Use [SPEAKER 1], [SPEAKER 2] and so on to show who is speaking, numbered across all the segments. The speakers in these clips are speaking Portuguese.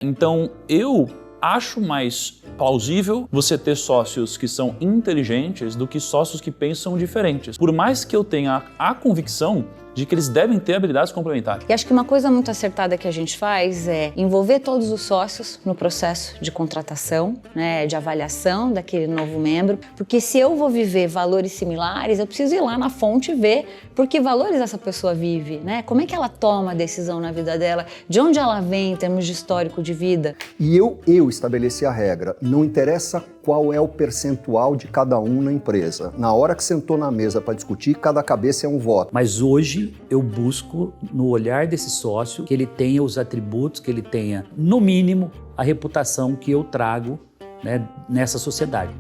[SPEAKER 1] Então, eu acho mais plausível você ter sócios que são inteligentes do que sócios que pensam diferentes. Por mais que eu tenha a convicção de que eles devem ter habilidades complementares.
[SPEAKER 2] E acho que uma coisa muito acertada que a gente faz é envolver todos os sócios no processo de contratação, né, de avaliação daquele novo membro, porque se eu vou viver valores similares, eu preciso ir lá na fonte e ver por que valores essa pessoa vive, né? Como é que ela toma a decisão na vida dela, de onde ela vem em termos de histórico de vida.
[SPEAKER 3] E eu estabeleci a regra, não interessa qual é o percentual de cada um na empresa. Na hora que sentou na mesa para discutir, cada cabeça é um voto.
[SPEAKER 4] Mas hoje eu busco, no olhar desse sócio, que ele tenha os atributos, que ele tenha, no mínimo, a reputação que eu trago, né, nessa sociedade.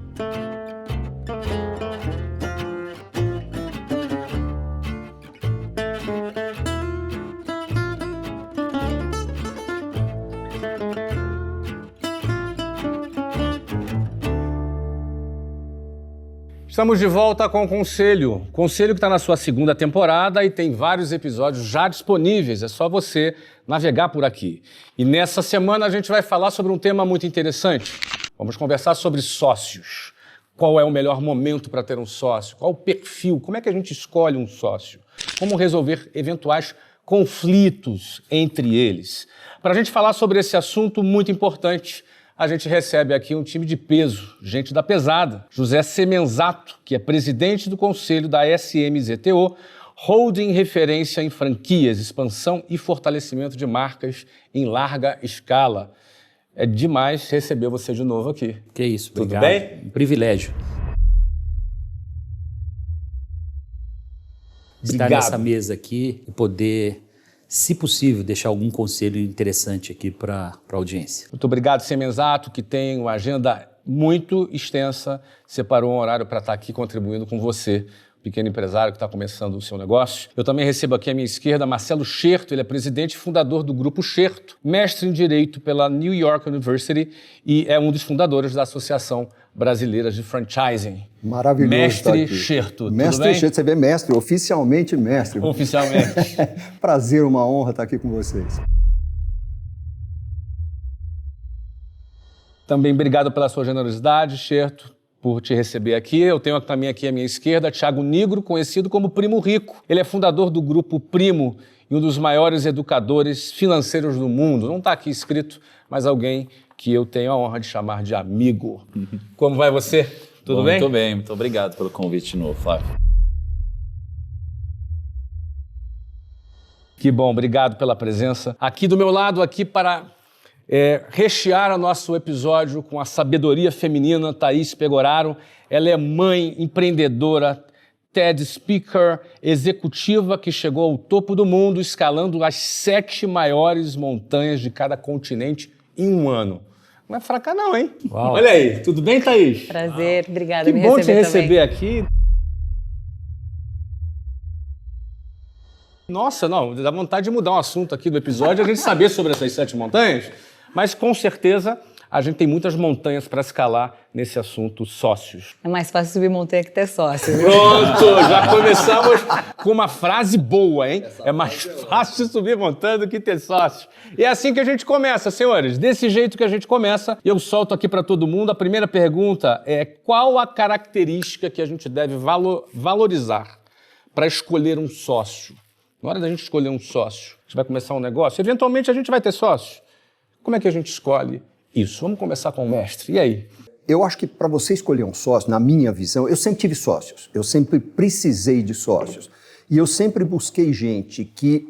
[SPEAKER 5] Estamos de volta com o Conselho. Conselho que está na sua segunda temporada e tem vários episódios já disponíveis. É só você navegar por aqui. E nessa semana a gente vai falar sobre um tema muito interessante. Vamos conversar sobre sócios. Qual é o melhor momento para ter um sócio? Qual o perfil? Como é que a gente escolhe um sócio? Como resolver eventuais conflitos entre eles? Para a gente falar sobre esse assunto muito importante, a gente recebe aqui um time de peso, gente da pesada. José Semenzato, que é presidente do conselho da SMZTO, holding referência em franquias, expansão e fortalecimento de marcas em larga escala. É demais receber você de novo aqui.
[SPEAKER 4] Que isso,
[SPEAKER 5] Tudo
[SPEAKER 4] obrigado.
[SPEAKER 5] bem?
[SPEAKER 4] Um privilégio. Estar
[SPEAKER 5] Obrigado.
[SPEAKER 4] nessa mesa aqui e poder, se possível, deixar algum conselho interessante aqui para a audiência.
[SPEAKER 5] Muito obrigado, Semenzato, que tem uma agenda muito extensa, separou um horário para estar aqui contribuindo com você, pequeno empresário que está começando o seu negócio. Eu também recebo aqui à minha esquerda Marcelo Scherto, ele é presidente e fundador do Grupo Scherto, mestre em Direito pela New York University e é um dos fundadores da Associação Brasileira de Franchising.
[SPEAKER 3] Maravilhoso.
[SPEAKER 5] Mestre Scherto, tudo
[SPEAKER 3] Mestre
[SPEAKER 5] bem?
[SPEAKER 3] Scherto, você vê mestre, oficialmente mestre.
[SPEAKER 5] Oficialmente.
[SPEAKER 3] Prazer, uma honra estar aqui com vocês.
[SPEAKER 5] Também obrigado pela sua generosidade, Scherto, por te receber aqui. Eu tenho também aqui à minha esquerda Thiago Nigro, conhecido como Primo Rico. Ele é fundador do Grupo Primo e um dos maiores educadores financeiros do mundo. Não está aqui escrito, mas alguém que eu tenho a honra de chamar de amigo. Como vai você? Tudo bem?
[SPEAKER 1] Muito bem, muito obrigado pelo convite de novo, Flávio.
[SPEAKER 5] Que bom, obrigado pela presença. Aqui do meu lado, aqui para rechear o nosso episódio com a sabedoria feminina, Thaís Pegoraro. Ela é mãe, empreendedora, TED Speaker, executiva que chegou ao topo do mundo, escalando as 7 maiores montanhas de cada continente em um ano. Não é fraca não, hein?
[SPEAKER 4] Uau.
[SPEAKER 5] Olha aí, tudo bem, Thaís?
[SPEAKER 2] Prazer, obrigada
[SPEAKER 5] Que
[SPEAKER 2] por me
[SPEAKER 5] bom te
[SPEAKER 2] receber
[SPEAKER 5] receber
[SPEAKER 2] também.
[SPEAKER 5] aqui. Nossa, não, dá vontade de mudar um assunto aqui do episódio, a gente saber sobre essas 7 montanhas, mas com certeza a gente tem muitas montanhas para escalar nesse assunto sócios.
[SPEAKER 2] É mais fácil subir montanha que ter sócio. viu?
[SPEAKER 5] Pronto, já começamos com uma frase boa, hein? É mais fácil subir montanha do que ter sócios. E é assim que a gente começa, senhores. Desse jeito que a gente começa, eu solto aqui para todo mundo. A primeira pergunta é: qual a característica que a gente deve valorizar para escolher um sócio? Na hora da gente escolher um sócio, a gente vai começar um negócio, eventualmente a gente vai ter sócio. Como é que a gente escolhe isso? Vamos começar com o mestre. E aí?
[SPEAKER 3] Eu acho que para você escolher um sócio, na minha visão, eu sempre tive sócios, eu sempre precisei de sócios. E eu sempre busquei gente que,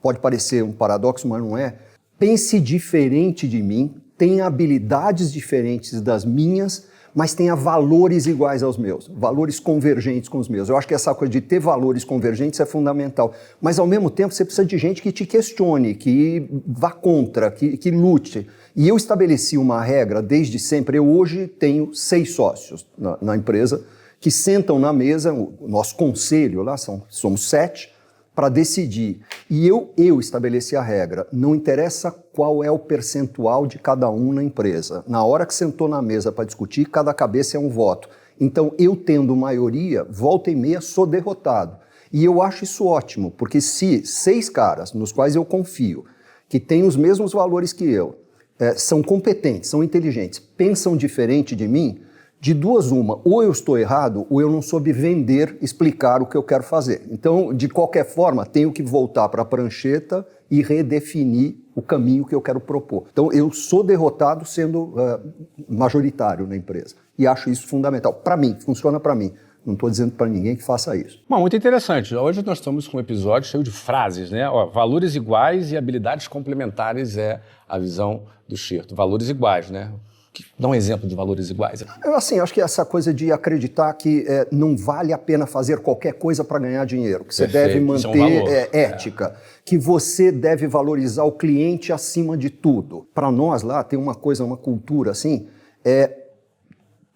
[SPEAKER 3] pode parecer um paradoxo, mas não é, pense diferente de mim, tenha habilidades diferentes das minhas, mas tenha valores iguais aos meus, valores convergentes com os meus. Eu acho que essa coisa de ter valores convergentes é fundamental. Mas, ao mesmo tempo, você precisa de gente que te questione, que vá contra, que lute. E eu estabeleci uma regra desde sempre. Eu hoje tenho 6 sócios na empresa que sentam na mesa, o nosso conselho lá, somos 7, para decidir. E eu estabeleci a regra, não interessa qual é o percentual de cada um na empresa. Na hora que sentou na mesa para discutir, cada cabeça é um voto. Então, eu tendo maioria, volta e meia, sou derrotado. E eu acho isso ótimo, porque se 6 caras, nos quais eu confio, que têm os mesmos valores que eu, são competentes, são inteligentes, pensam diferente de mim, de duas uma, ou eu estou errado, ou eu não soube vender, explicar o que eu quero fazer. Então, de qualquer forma, tenho que voltar para a prancheta e redefinir o caminho que eu quero propor. Então, eu sou derrotado sendo majoritário na empresa. E acho isso fundamental. Para mim, funciona para mim. Não estou dizendo para ninguém que faça isso.
[SPEAKER 5] Bom, muito interessante. Hoje nós estamos com um episódio cheio de frases, né? Ó, valores iguais e habilidades complementares é a visão do Xerto. Valores iguais, né? Dá um exemplo de valores iguais.
[SPEAKER 3] Eu, assim, acho que essa coisa de acreditar que não vale a pena fazer qualquer coisa para ganhar dinheiro, que você deve manter ética, que você deve valorizar o cliente acima de tudo. Para nós lá tem uma coisa, uma cultura assim,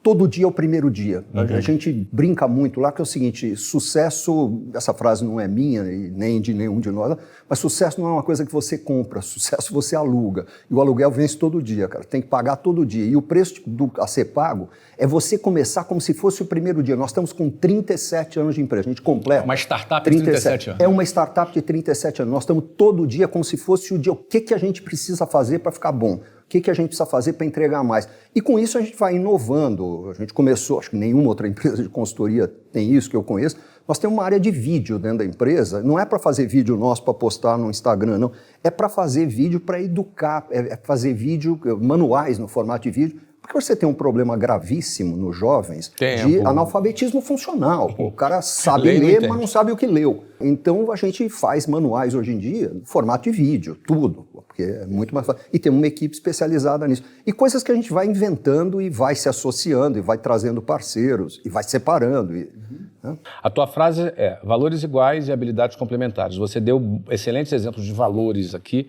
[SPEAKER 3] todo dia é o primeiro dia. A gente brinca muito lá que é o seguinte, sucesso, essa frase não é minha e nem de nenhum de nós, mas sucesso não é uma coisa que você compra, sucesso você aluga. E o aluguel vence todo dia, cara, tem que pagar todo dia. E o preço a ser pago é você começar como se fosse o primeiro dia. Nós estamos com 37 anos de empresa, a gente completa.
[SPEAKER 5] Uma startup de 37 anos.
[SPEAKER 3] É uma startup de 37 anos. Nós estamos todo dia como se fosse o dia, o que a gente precisa fazer para ficar bom. O que a gente precisa fazer para entregar mais? E com isso a gente vai inovando. A gente começou, acho que nenhuma outra empresa de consultoria tem isso que eu conheço. Nós temos uma área de vídeo dentro da empresa. Não é para fazer vídeo nosso para postar no Instagram, não. É para fazer vídeo para educar, fazer vídeo, manuais no formato de vídeo. Porque você tem um problema gravíssimo nos jovens de analfabetismo funcional. O cara sabe ler, mas não sabe o que leu. Então a gente faz manuais hoje em dia no formato de vídeo, tudo, porque é muito mais fácil. E tem uma equipe especializada nisso. E coisas que a gente vai inventando e vai se associando, e vai trazendo parceiros, e vai separando. Né?
[SPEAKER 5] A tua frase é valores iguais e habilidades complementares. Você deu excelentes exemplos de valores aqui,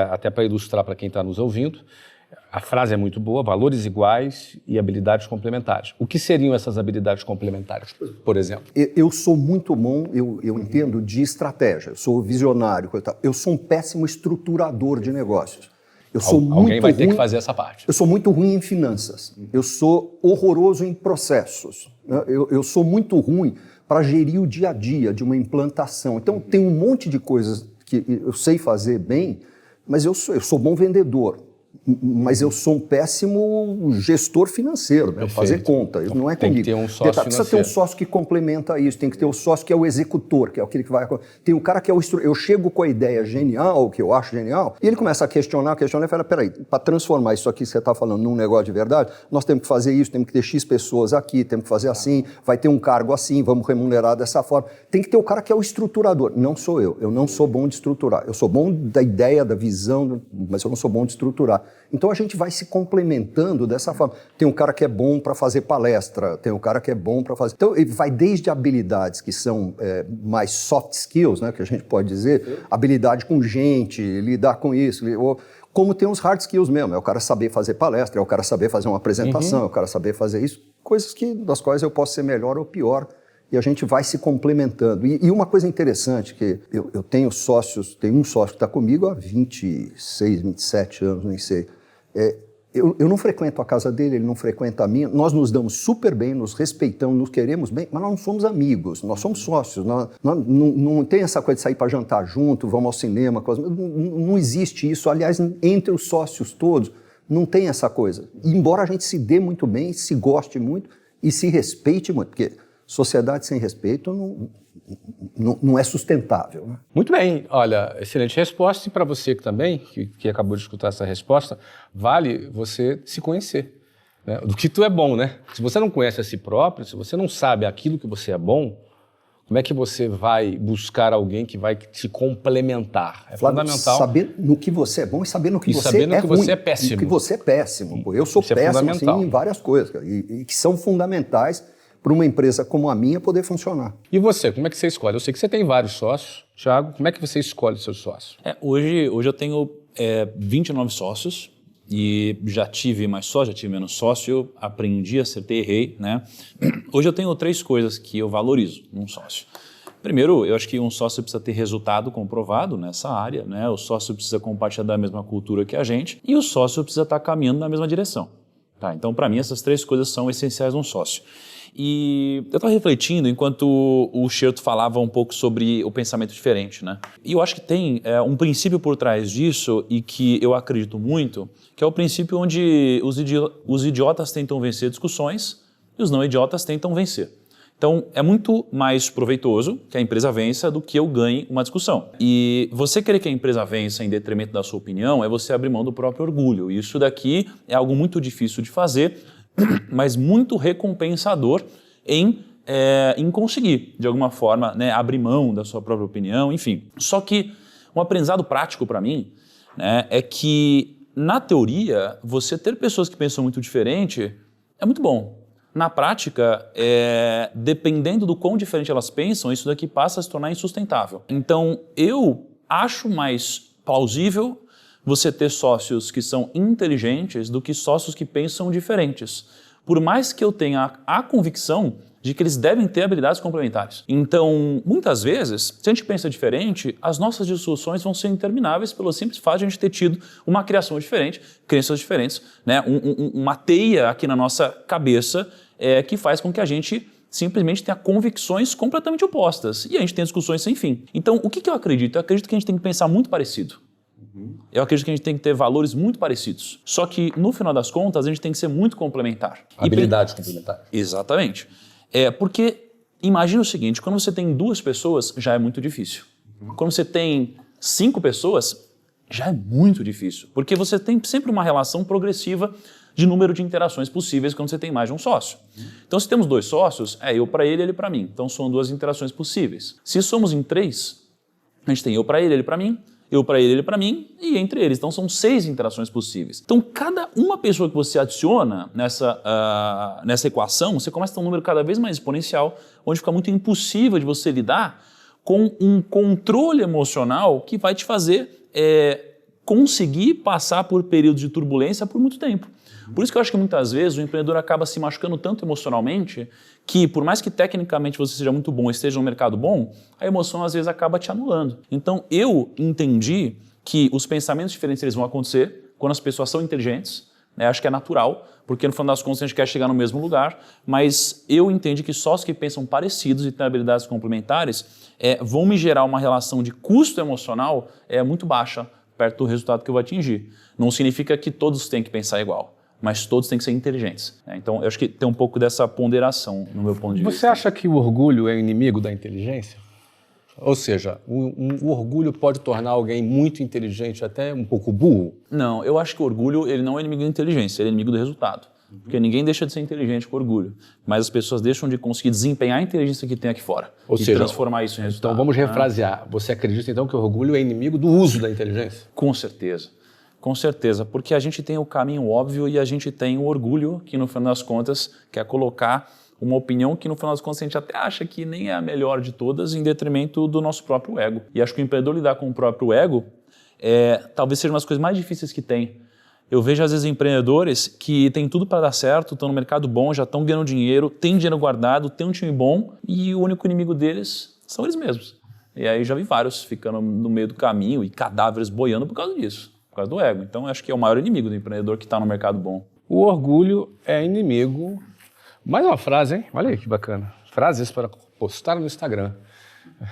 [SPEAKER 5] até para ilustrar para quem está nos ouvindo. A frase é muito boa, valores iguais e habilidades complementares. O que seriam essas habilidades complementares, por exemplo?
[SPEAKER 3] Eu sou muito bom, eu entendo, de estratégia, eu sou visionário, eu sou um péssimo estruturador de negócios.
[SPEAKER 5] Alguém vai ter que fazer essa parte.
[SPEAKER 3] Eu sou muito ruim em finanças, eu sou horroroso em processos, eu sou muito ruim para gerir o dia a dia de uma implantação. Então tem um monte de coisas que eu sei fazer bem, mas eu sou bom vendedor. Mas eu sou um péssimo gestor financeiro, né? Fazer conta, isso não é comigo.
[SPEAKER 5] Tem que ter um sócio financeiro.
[SPEAKER 3] Precisa ter um sócio que complementa isso, tem que ter o sócio que é o executor, que é aquele que vai... Tem um cara que é o eu chego com a ideia genial, que eu acho genial, e ele começa a questionar e fala, peraí, para transformar isso aqui que você está falando num negócio de verdade, nós temos que fazer isso, temos que ter X pessoas aqui, temos que fazer assim, vai ter um cargo assim, vamos remunerar dessa forma. Tem que ter o cara que é o estruturador. Não sou eu não sou bom de estruturar. Eu sou bom da ideia, da visão, mas eu não sou bom de estruturar. Então a gente vai se complementando dessa forma. Tem um cara que é bom para fazer palestra, tem um cara que é bom para fazer... Então ele vai desde habilidades que são mais soft skills, né, que a gente pode dizer, habilidade com gente, lidar com isso, como tem uns hard skills mesmo, é o cara saber fazer palestra, é o cara saber fazer uma apresentação, é o cara saber fazer isso, coisas das quais eu posso ser melhor ou pior, e a gente vai se complementando. E uma coisa interessante, que eu tenho sócios, tem um sócio que está comigo há 26, 27 anos, nem sei. Eu não frequento a casa dele, ele não frequenta a minha, nós nos damos super bem, nos respeitamos, nos queremos bem, mas nós não somos amigos, nós somos sócios, não tem essa coisa de sair para jantar junto, vamos ao cinema, não existe isso, aliás, entre os sócios todos, não tem essa coisa. Embora a gente se dê muito bem, se goste muito e se respeite muito, porque sociedade sem respeito não é sustentável. Né?
[SPEAKER 5] Muito bem, olha, excelente resposta. E para você que acabou de escutar essa resposta, vale você se conhecer. Né? Do que tu é bom, né? Se você não conhece a si próprio, se você não sabe aquilo que você é bom, como é que você vai buscar alguém que vai te complementar? É
[SPEAKER 3] Flávio,
[SPEAKER 5] fundamental.
[SPEAKER 3] Saber no que você é bom e saber no que você é ruim.
[SPEAKER 5] Você é péssimo.
[SPEAKER 3] No que você é péssimo. Eu sou péssimo assim, em várias coisas, e que são fundamentais para uma empresa como a minha poder funcionar.
[SPEAKER 5] E você, como é que você escolhe? Eu sei que você tem vários sócios. Thiago, como é que você escolhe seus sócios?
[SPEAKER 1] Hoje eu tenho 29 sócios e já tive mais sócio, já tive menos sócio, aprendi, acertei, errei, né? Hoje eu tenho 3 coisas que eu valorizo num sócio. Primeiro, eu acho que um sócio precisa ter resultado comprovado nessa área, né? O sócio precisa compartilhar da mesma cultura que a gente e o sócio precisa estar caminhando na mesma direção. Tá? Então, para mim, essas 3 coisas são essenciais num sócio. E eu estava refletindo enquanto o Scherto falava um pouco sobre o pensamento diferente, né? E eu acho que tem um princípio por trás disso e que eu acredito muito, que é o princípio onde os idiotas tentam vencer discussões e os não idiotas tentam vencer. Então, é muito mais proveitoso que a empresa vença do que eu ganhe uma discussão. E você querer que a empresa vença em detrimento da sua opinião é você abrir mão do próprio orgulho. E isso daqui é algo muito difícil de fazer, mas muito recompensador em conseguir, de alguma forma, né, abrir mão da sua própria opinião, enfim. Só que um aprendizado prático para mim, né, é que, na teoria, você ter pessoas que pensam muito diferente é muito bom. Na prática, dependendo do quão diferente elas pensam, isso daqui passa a se tornar insustentável. Então, eu acho mais plausível você ter sócios que são inteligentes do que sócios que pensam diferentes. Por mais que eu tenha a convicção de que eles devem ter habilidades complementares. Então, muitas vezes, se a gente pensa diferente, as nossas discussões vão ser intermináveis pelo simples fato de a gente ter tido uma criação diferente, crenças diferentes, né? Uma teia aqui na nossa cabeça que faz com que a gente simplesmente tenha convicções completamente opostas. E a gente tem discussões sem fim. Então, o que eu acredito? Eu acredito que a gente tem que pensar muito parecido. Eu acredito que a gente tem que ter valores muito parecidos. Só que, no final das contas, a gente tem que ser muito complementar.
[SPEAKER 5] Habilidades complementares.
[SPEAKER 1] Exatamente. Porque imagina o seguinte, quando você tem 2 pessoas, já é muito difícil. Quando você tem 5 pessoas, já é muito difícil. Porque você tem sempre uma relação progressiva de número de interações possíveis quando você tem mais de um sócio. Então, se temos 2 sócios, eu para ele para mim. Então, são 2 interações possíveis. Se somos em 3, a gente tem eu para ele para mim, eu para ele para mim e entre eles. Então, são 6 interações possíveis. Então, cada uma pessoa que você adiciona nessa equação, você começa a ter um número cada vez mais exponencial, onde fica muito impossível de você lidar com um controle emocional que vai te fazer conseguir passar por períodos de turbulência por muito tempo. Por isso que eu acho que muitas vezes o empreendedor acaba se machucando tanto emocionalmente que, por mais que tecnicamente você seja muito bom e esteja no mercado bom, a emoção às vezes acaba te anulando. Então eu entendi que os pensamentos diferentes eles vão acontecer quando as pessoas são inteligentes, né? Acho que é natural, porque no final das contas a gente quer chegar no mesmo lugar, mas eu entendi que só os que pensam parecidos e têm habilidades complementares vão me gerar uma relação de custo emocional muito baixa perto do resultado que eu vou atingir. Não significa que todos têm que pensar igual, mas todos têm que ser inteligentes. Então, eu acho que tem um pouco dessa ponderação no meu ponto de vista.
[SPEAKER 5] Você acha que o orgulho é inimigo da inteligência? Ou seja, o orgulho pode tornar alguém muito inteligente, até um pouco burro?
[SPEAKER 1] Não, eu acho que o orgulho ele não é inimigo da inteligência, ele é inimigo do resultado. Porque ninguém deixa de ser inteligente com orgulho, mas as pessoas deixam de conseguir desempenhar a inteligência que tem aqui fora e transformar isso em resultado.
[SPEAKER 5] Então, vamos refrasear. Você acredita, então, que o orgulho é inimigo do uso da inteligência?
[SPEAKER 1] Com certeza, porque a gente tem o caminho óbvio e a gente tem o orgulho, que no final das contas quer colocar uma opinião que no final das contas a gente até acha que nem é a melhor de todas em detrimento do nosso próprio ego. E acho que o empreendedor lidar com o próprio ego talvez seja uma das coisas mais difíceis que tem. Eu vejo às vezes empreendedores que têm tudo para dar certo, estão no mercado bom, já estão ganhando dinheiro, têm dinheiro guardado, têm um time bom e o único inimigo deles são eles mesmos. E aí já vi vários ficando no meio do caminho e cadáveres boiando por causa disso. Por causa do ego. Então, acho que é o maior inimigo do empreendedor que está no mercado bom.
[SPEAKER 5] O orgulho é inimigo... Mais uma frase, hein? Olha aí que bacana. Frases para postar no Instagram.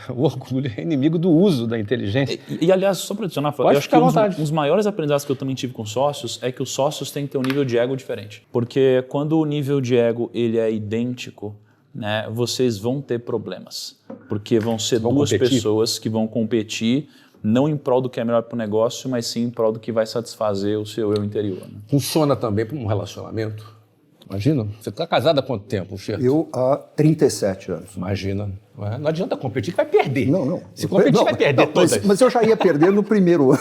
[SPEAKER 5] O orgulho é inimigo do uso da inteligência.
[SPEAKER 1] E aliás, só para adicionar, eu acho que um dos maiores aprendizados que eu também tive com sócios é que os sócios têm que ter um nível de ego diferente. Porque quando o nível de ego ele é idêntico, né, vocês vão ter problemas. Porque vão ser duas pessoas que vão competir não em prol do que é melhor para o negócio, mas sim em prol do que vai satisfazer o seu eu interior. Né?
[SPEAKER 5] Funciona também para um relacionamento? Imagina, você está casado há quanto tempo, Scherto?
[SPEAKER 3] Eu há 37 anos.
[SPEAKER 5] Imagina. Não adianta competir, vai perder.
[SPEAKER 3] Não.
[SPEAKER 5] Se competir, vai perder todas.
[SPEAKER 3] Mas eu já ia perder no primeiro ano.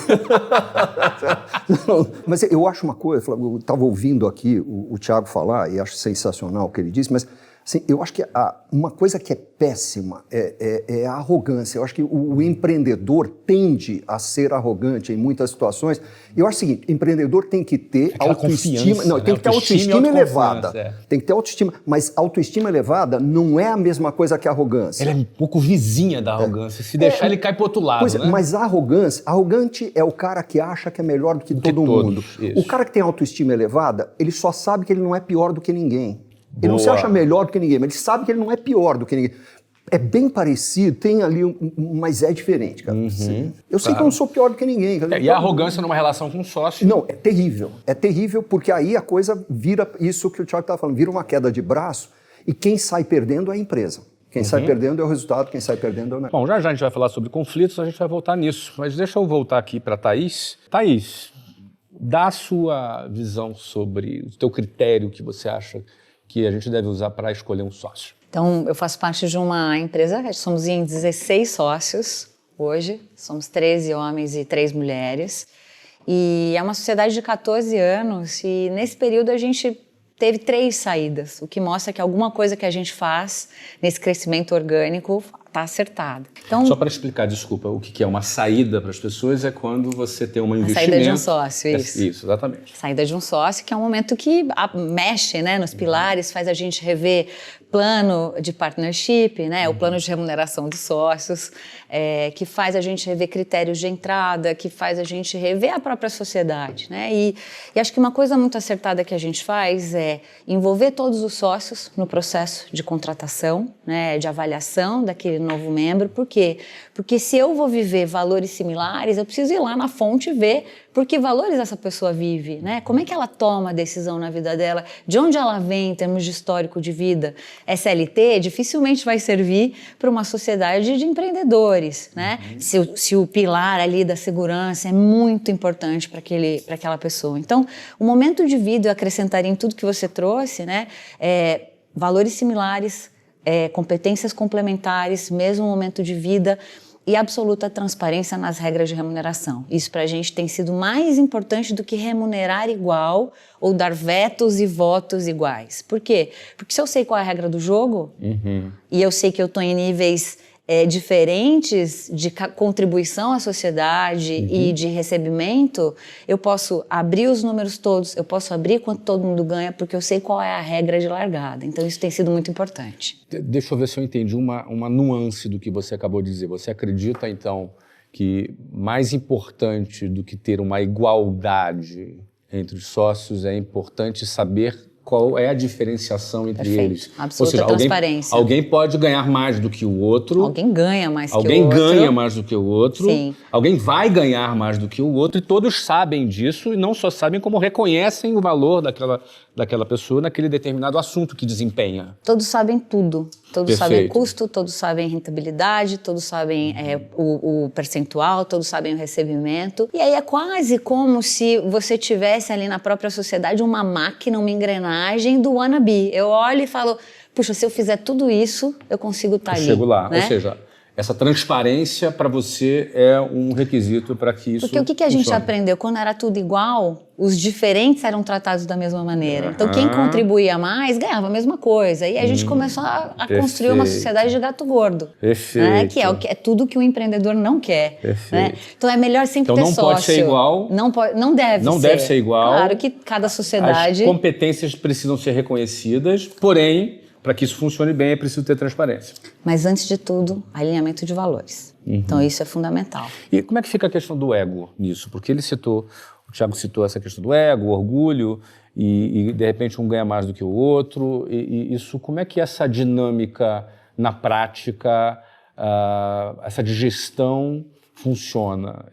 [SPEAKER 3] Mas eu acho uma coisa, eu estava ouvindo aqui o Thiago falar, e acho sensacional o que ele disse, mas assim, eu acho que uma coisa que é péssima é a arrogância. Eu acho que o empreendedor tende a ser arrogante em muitas situações. Eu acho o seguinte, empreendedor tem que ter autoestima... Não, tem que ter autoestima elevada. Tem que ter autoestima. Mas autoestima elevada não é a mesma coisa que arrogância.
[SPEAKER 5] Ela é um pouco vizinha da arrogância. Se deixar, ele cai para o outro lado, né?
[SPEAKER 3] Mas arrogante é o cara que acha que é melhor do que todo mundo.
[SPEAKER 5] Isso.
[SPEAKER 3] O cara que tem autoestima elevada, ele só sabe que ele não é pior do que ninguém. Ele não se acha melhor do que ninguém, mas ele sabe que ele não é pior do que ninguém. É bem parecido, tem ali mas é diferente, cara. Eu sei que eu não sou pior do que ninguém.
[SPEAKER 5] E a arrogância numa relação com um sócio?
[SPEAKER 3] Não, é terrível. É terrível porque aí a coisa vira isso que o Thiago estava falando, vira uma queda de braço e quem sai perdendo é a empresa. Quem sai perdendo é o resultado, quem sai perdendo é o negócio.
[SPEAKER 5] Bom, já a gente vai falar sobre conflitos, a gente vai voltar nisso. Mas deixa eu voltar aqui para a Thaís. Thaís, dá a sua visão sobre o teu critério que você acha que a gente deve usar para escolher um sócio.
[SPEAKER 2] Então, eu faço parte de uma empresa, somos em 16 sócios hoje, somos 13 homens e 3 mulheres, e é uma sociedade de 14 anos, e nesse período a gente teve 3 saídas, o que mostra que alguma coisa que a gente faz nesse crescimento orgânico está acertada. Então,
[SPEAKER 5] só para explicar, desculpa, o que é uma saída para as pessoas é quando você tem um investimento...
[SPEAKER 2] A saída de um sócio, isso.
[SPEAKER 5] Isso, exatamente.
[SPEAKER 2] Saída de um sócio, que é um momento que mexe, né, nos pilares, faz a gente rever plano de partnership, né, o plano de remuneração dos sócios, que faz a gente rever critérios de entrada, que faz a gente rever a própria sociedade, né, e acho que uma coisa muito acertada que a gente faz é envolver todos os sócios no processo de contratação, né, de avaliação daquele novo membro. Por quê? Porque se eu vou viver valores similares, eu preciso ir lá na fonte e ver por que valores essa pessoa vive, né? Como é que ela toma a decisão na vida dela, de onde ela vem em termos de histórico de vida. SLT dificilmente vai servir para uma sociedade de empreendedores, né? Se o pilar ali da segurança é muito importante para aquela pessoa. Então, o momento de vida, eu acrescentaria em tudo que você trouxe, né? Valores similares, competências complementares, mesmo momento de vida e absoluta transparência nas regras de remuneração. Isso para a gente tem sido mais importante do que remunerar igual ou dar vetos e votos iguais. Por quê? Porque se eu sei qual é a regra do jogo e eu sei que eu estou em níveis diferentes de contribuição à sociedade e de recebimento, eu posso abrir os números todos, eu posso abrir quanto todo mundo ganha, porque eu sei qual é a regra de largada. Então, isso tem sido muito importante.
[SPEAKER 5] Deixa eu ver se eu entendi uma nuance do que você acabou de dizer. Você acredita, então, que mais importante do que ter uma igualdade entre os sócios é importante saber qual é a diferenciação entre eles.
[SPEAKER 2] Absoluta. Ou seja, transparência.
[SPEAKER 5] Alguém pode ganhar mais do que o outro.
[SPEAKER 2] Alguém ganha mais que o outro.
[SPEAKER 5] Alguém ganha mais do que o outro.
[SPEAKER 2] Sim.
[SPEAKER 5] Alguém vai ganhar mais do que o outro. E todos sabem disso e não só sabem, como reconhecem o valor daquela pessoa naquele determinado assunto que desempenha.
[SPEAKER 2] Todos sabem tudo. Todos
[SPEAKER 5] Perfeito.
[SPEAKER 2] sabem custo, todos sabem rentabilidade, todos sabem o percentual, todos sabem o recebimento. E aí é quase como se você tivesse ali na própria sociedade uma máquina, uma engrenagem do wannabe. Eu olho e falo, puxa, se eu fizer tudo isso, eu consigo estar ali.
[SPEAKER 5] Chego lá.
[SPEAKER 2] Né?
[SPEAKER 5] Ou seja, essa transparência para você é um requisito para que isso
[SPEAKER 2] Porque o que a gente
[SPEAKER 5] funcione.
[SPEAKER 2] aprendeu? Quando era tudo igual, os diferentes eram tratados da mesma maneira. Então, quem contribuía mais ganhava a mesma coisa. E a gente começou a construir uma sociedade de gato gordo.
[SPEAKER 5] Perfeito.
[SPEAKER 2] Né? Que é tudo que o empreendedor não quer.
[SPEAKER 5] Perfeito.
[SPEAKER 2] Né? Então, é melhor sempre
[SPEAKER 5] Então,
[SPEAKER 2] ter
[SPEAKER 5] não
[SPEAKER 2] sócio.
[SPEAKER 5] pode ser igual.
[SPEAKER 2] Não deve ser igual. Claro que cada sociedade...
[SPEAKER 5] As competências precisam ser reconhecidas, porém, para que isso funcione bem, é preciso ter transparência.
[SPEAKER 2] Mas, antes de tudo, alinhamento de valores. Então, isso é fundamental.
[SPEAKER 5] E como é que fica a questão do ego nisso? Porque o Thiago citou essa questão do ego, o orgulho, e de repente um ganha mais do que o outro. E isso, como é que essa dinâmica na prática, essa digestão funciona?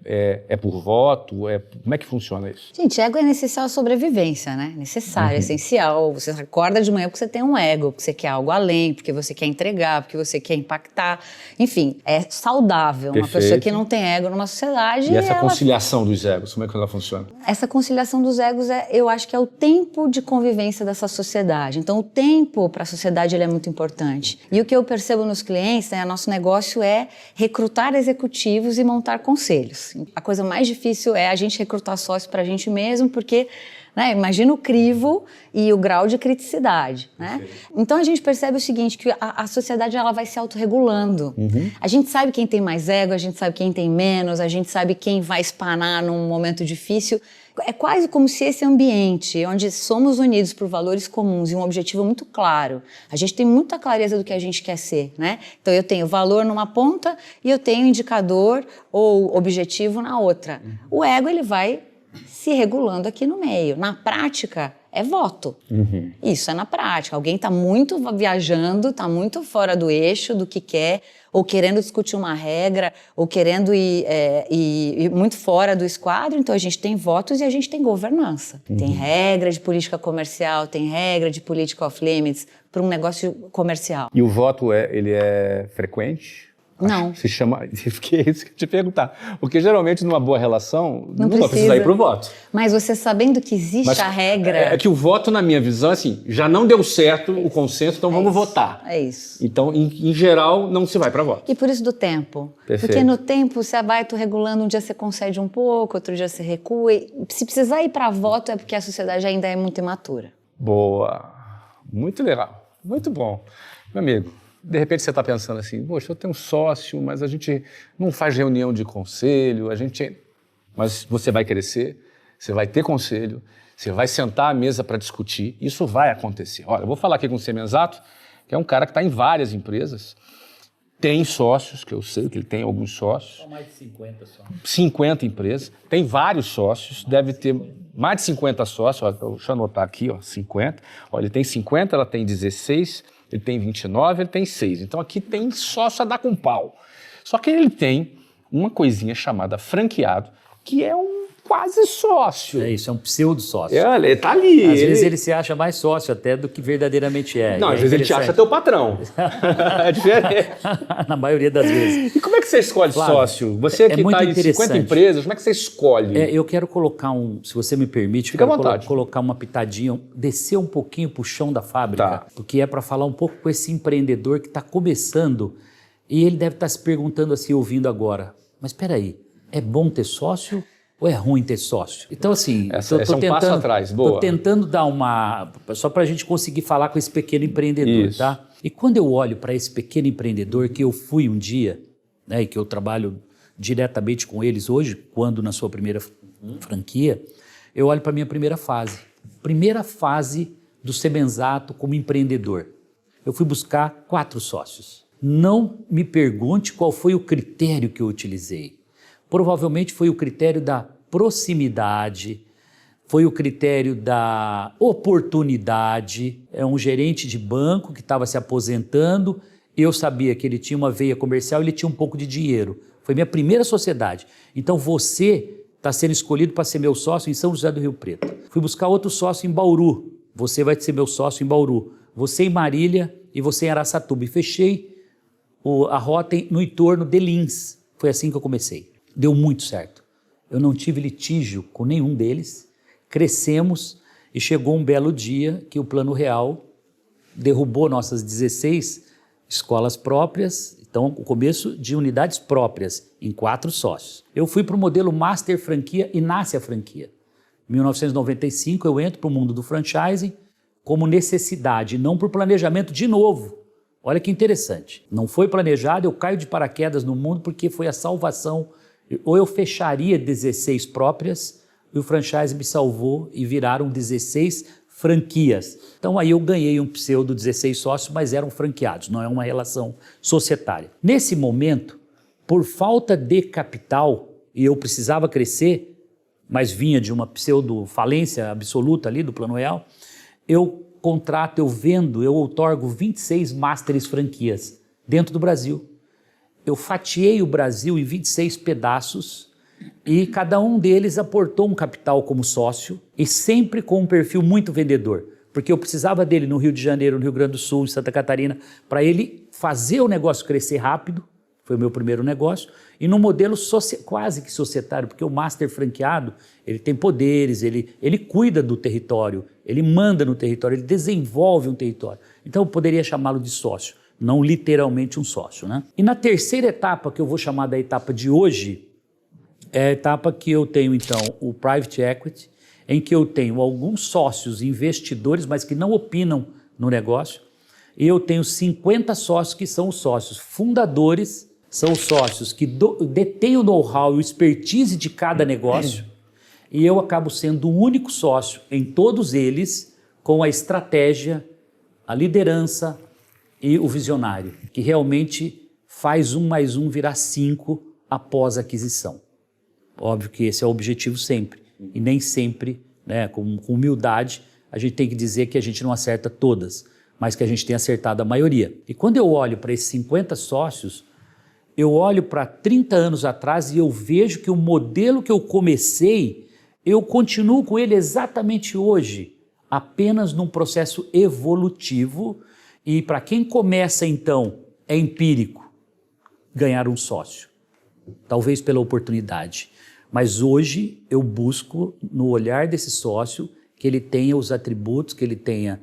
[SPEAKER 5] É por voto? Como é que funciona isso?
[SPEAKER 2] Gente, ego é necessário à sobrevivência, né? Necessário, essencial. Você acorda de manhã porque você tem um ego, porque você quer algo além, porque você quer entregar, porque você quer impactar. Enfim, é saudável.
[SPEAKER 5] Perfeito.
[SPEAKER 2] Uma pessoa que não tem ego numa sociedade...
[SPEAKER 5] E essa conciliação dos egos, como é que ela funciona?
[SPEAKER 2] Essa conciliação dos egos, eu acho que é o tempo de convivência dessa sociedade. Então, o tempo para a sociedade ele é muito importante. E o que eu percebo nos clientes, né, nosso negócio é recrutar executivos e montar conselhos. A coisa mais difícil é a gente recrutar sócios para a gente mesmo, porque, né, imagina o crivo e o grau de criticidade. Né? Então a gente percebe o seguinte, que a sociedade ela vai se autorregulando. A gente sabe quem tem mais ego, a gente sabe quem tem menos, a gente sabe quem vai espanar num momento difícil. É quase como se esse ambiente, onde somos unidos por valores comuns e um objetivo muito claro, a gente tem muita clareza do que a gente quer ser, né? Então eu tenho valor numa ponta e eu tenho indicador ou objetivo na outra. O ego, ele vai se regulando aqui no meio. Na prática, é voto. Isso é na prática. Alguém está muito viajando, está muito fora do eixo do que quer, ou querendo discutir uma regra, ou querendo ir muito fora do esquadro. Então, a gente tem votos e a gente tem governança. Tem regra de política comercial, tem regra de política off-limits para um negócio comercial.
[SPEAKER 5] E o voto, ele é frequente?
[SPEAKER 2] Não.
[SPEAKER 5] Se chama... Porque é isso que eu te perguntar. Porque geralmente numa boa relação não precisa ir pro voto.
[SPEAKER 2] Mas você sabendo que existe a regra...
[SPEAKER 5] É que o voto, na minha visão, assim, já não deu certo o consenso, então vamos votar.
[SPEAKER 2] É isso.
[SPEAKER 5] Então, em geral, não se vai para voto.
[SPEAKER 2] E por isso do tempo.
[SPEAKER 5] Perfeito.
[SPEAKER 2] Porque no tempo você vai regulando, um dia você concede um pouco, outro dia você recua. E se precisar ir para voto é porque a sociedade ainda é muito imatura.
[SPEAKER 5] Boa. Muito legal. Muito bom. Meu amigo, de repente você está pensando assim, poxa, eu tenho um sócio, mas a gente não faz reunião de conselho, mas você vai crescer, você vai ter conselho, você vai sentar à mesa para discutir, isso vai acontecer. Olha, eu vou falar aqui com o Semenzato, que é um cara que está em várias empresas, tem sócios, que eu sei que ele tem alguns sócios.
[SPEAKER 4] São mais de 50 só.
[SPEAKER 5] 50 empresas, tem vários sócios, deve ter mais de 50 sócios, ó, deixa eu anotar aqui, ó, 50. Ó, ele tem 50, ela tem 16, ele tem 29, ele tem 6. Então aqui tem sócio a dar com pau. Só que ele tem uma coisinha chamada franqueado, que é um quase sócio.
[SPEAKER 4] É isso, é um pseudo-sócio.
[SPEAKER 5] Ele tá ali.
[SPEAKER 4] Às vezes ele se acha mais sócio até do que verdadeiramente é.
[SPEAKER 5] Não,
[SPEAKER 4] às
[SPEAKER 5] vezes ele te acha teu patrão. É diferente.
[SPEAKER 4] Na maioria das vezes.
[SPEAKER 5] E como é que você escolhe
[SPEAKER 4] Flávio,
[SPEAKER 5] sócio? Você que está em 50 empresas, como é que você escolhe?
[SPEAKER 4] Eu quero colocar se você me permite,
[SPEAKER 5] fica à vontade.
[SPEAKER 4] Colocar uma pitadinha, descer um pouquinho pro chão da fábrica,
[SPEAKER 5] tá.
[SPEAKER 4] Porque é para falar um pouco com esse empreendedor que está começando e ele deve estar se perguntando assim, ouvindo agora, mas espera aí, é bom ter sócio ou é ruim ter sócio? Então, assim,
[SPEAKER 5] esse é um passo atrás, boa.
[SPEAKER 4] Estou tentando dar só para a gente conseguir falar com esse pequeno empreendedor,
[SPEAKER 5] isso.
[SPEAKER 4] Tá? E quando eu olho para esse pequeno empreendedor, que eu fui um dia, né, e que eu trabalho diretamente com eles hoje, quando na sua primeira franquia, eu olho para a minha primeira fase do Semenzato como empreendedor. Eu fui buscar 4 sócios. Não me pergunte qual foi o critério que eu utilizei. Provavelmente foi o critério da proximidade, foi o critério da oportunidade. É um gerente de banco que estava se aposentando, eu sabia que ele tinha uma veia comercial, ele tinha um pouco de dinheiro. Foi minha primeira sociedade. Então você está sendo escolhido para ser meu sócio em São José do Rio Preto. Fui buscar outro sócio em Bauru. Você vai ser meu sócio em Bauru. Você em Marília e você em Araçatuba. E fechei a rota no entorno de Lins. Foi assim que eu comecei. Deu muito certo. Eu não tive litígio com nenhum deles. Crescemos e chegou um belo dia que o Plano Real derrubou nossas 16 escolas próprias. Então, o começo de unidades próprias em 4 sócios. Eu fui para o modelo Master Franquia e nasce a franquia. Em 1995, eu entro para o mundo do franchising como necessidade, não por planejamento de novo. Olha que interessante. Não foi planejado, eu caio de paraquedas no mundo porque foi a salvação. Ou eu fecharia 16 próprias e o franchise me salvou e viraram 16 franquias. Então aí eu ganhei um pseudo 16 sócios, mas eram franqueados, não é uma relação societária. Nesse momento, por falta de capital, e eu precisava crescer, mas vinha de uma pseudo falência absoluta ali do Plano Real, eu contrato, eu vendo, eu outorgo 26 Masters franquias dentro do Brasil. Eu fatiei o Brasil em 26 pedaços e cada um deles aportou um capital como sócio e sempre com um perfil muito vendedor, porque eu precisava dele no Rio de Janeiro, no Rio Grande do Sul, em Santa Catarina, para ele fazer o negócio crescer rápido, foi o meu primeiro negócio, e no modelo quase que societário, porque o master franqueado, ele tem poderes, ele cuida do território, ele manda no território, ele desenvolve um território. Então eu poderia chamá-lo de sócio, não literalmente um sócio, né? E na terceira etapa, que eu vou chamar da etapa de hoje, é a etapa que eu tenho, então, o Private Equity, em que eu tenho alguns sócios investidores, mas que não opinam no negócio, e eu tenho 50 sócios que são os sócios fundadores, são os sócios que detêm o know-how e o expertise de cada negócio, e eu acabo sendo o único sócio em todos eles com a estratégia, a liderança e o visionário, que realmente faz 1 mais 1 virar 5 após a aquisição. Óbvio que esse é o objetivo sempre, E nem sempre, né, com humildade, a gente tem que dizer que a gente não acerta todas, mas que a gente tem acertado a maioria. E quando eu olho para esses 50 sócios, eu olho para 30 anos atrás e eu vejo que o modelo que eu comecei, eu continuo com ele exatamente hoje, apenas num processo evolutivo. E para quem começa então, é empírico, ganhar um sócio, talvez pela oportunidade. Mas hoje eu busco, no olhar desse sócio, que ele tenha os atributos, que ele tenha,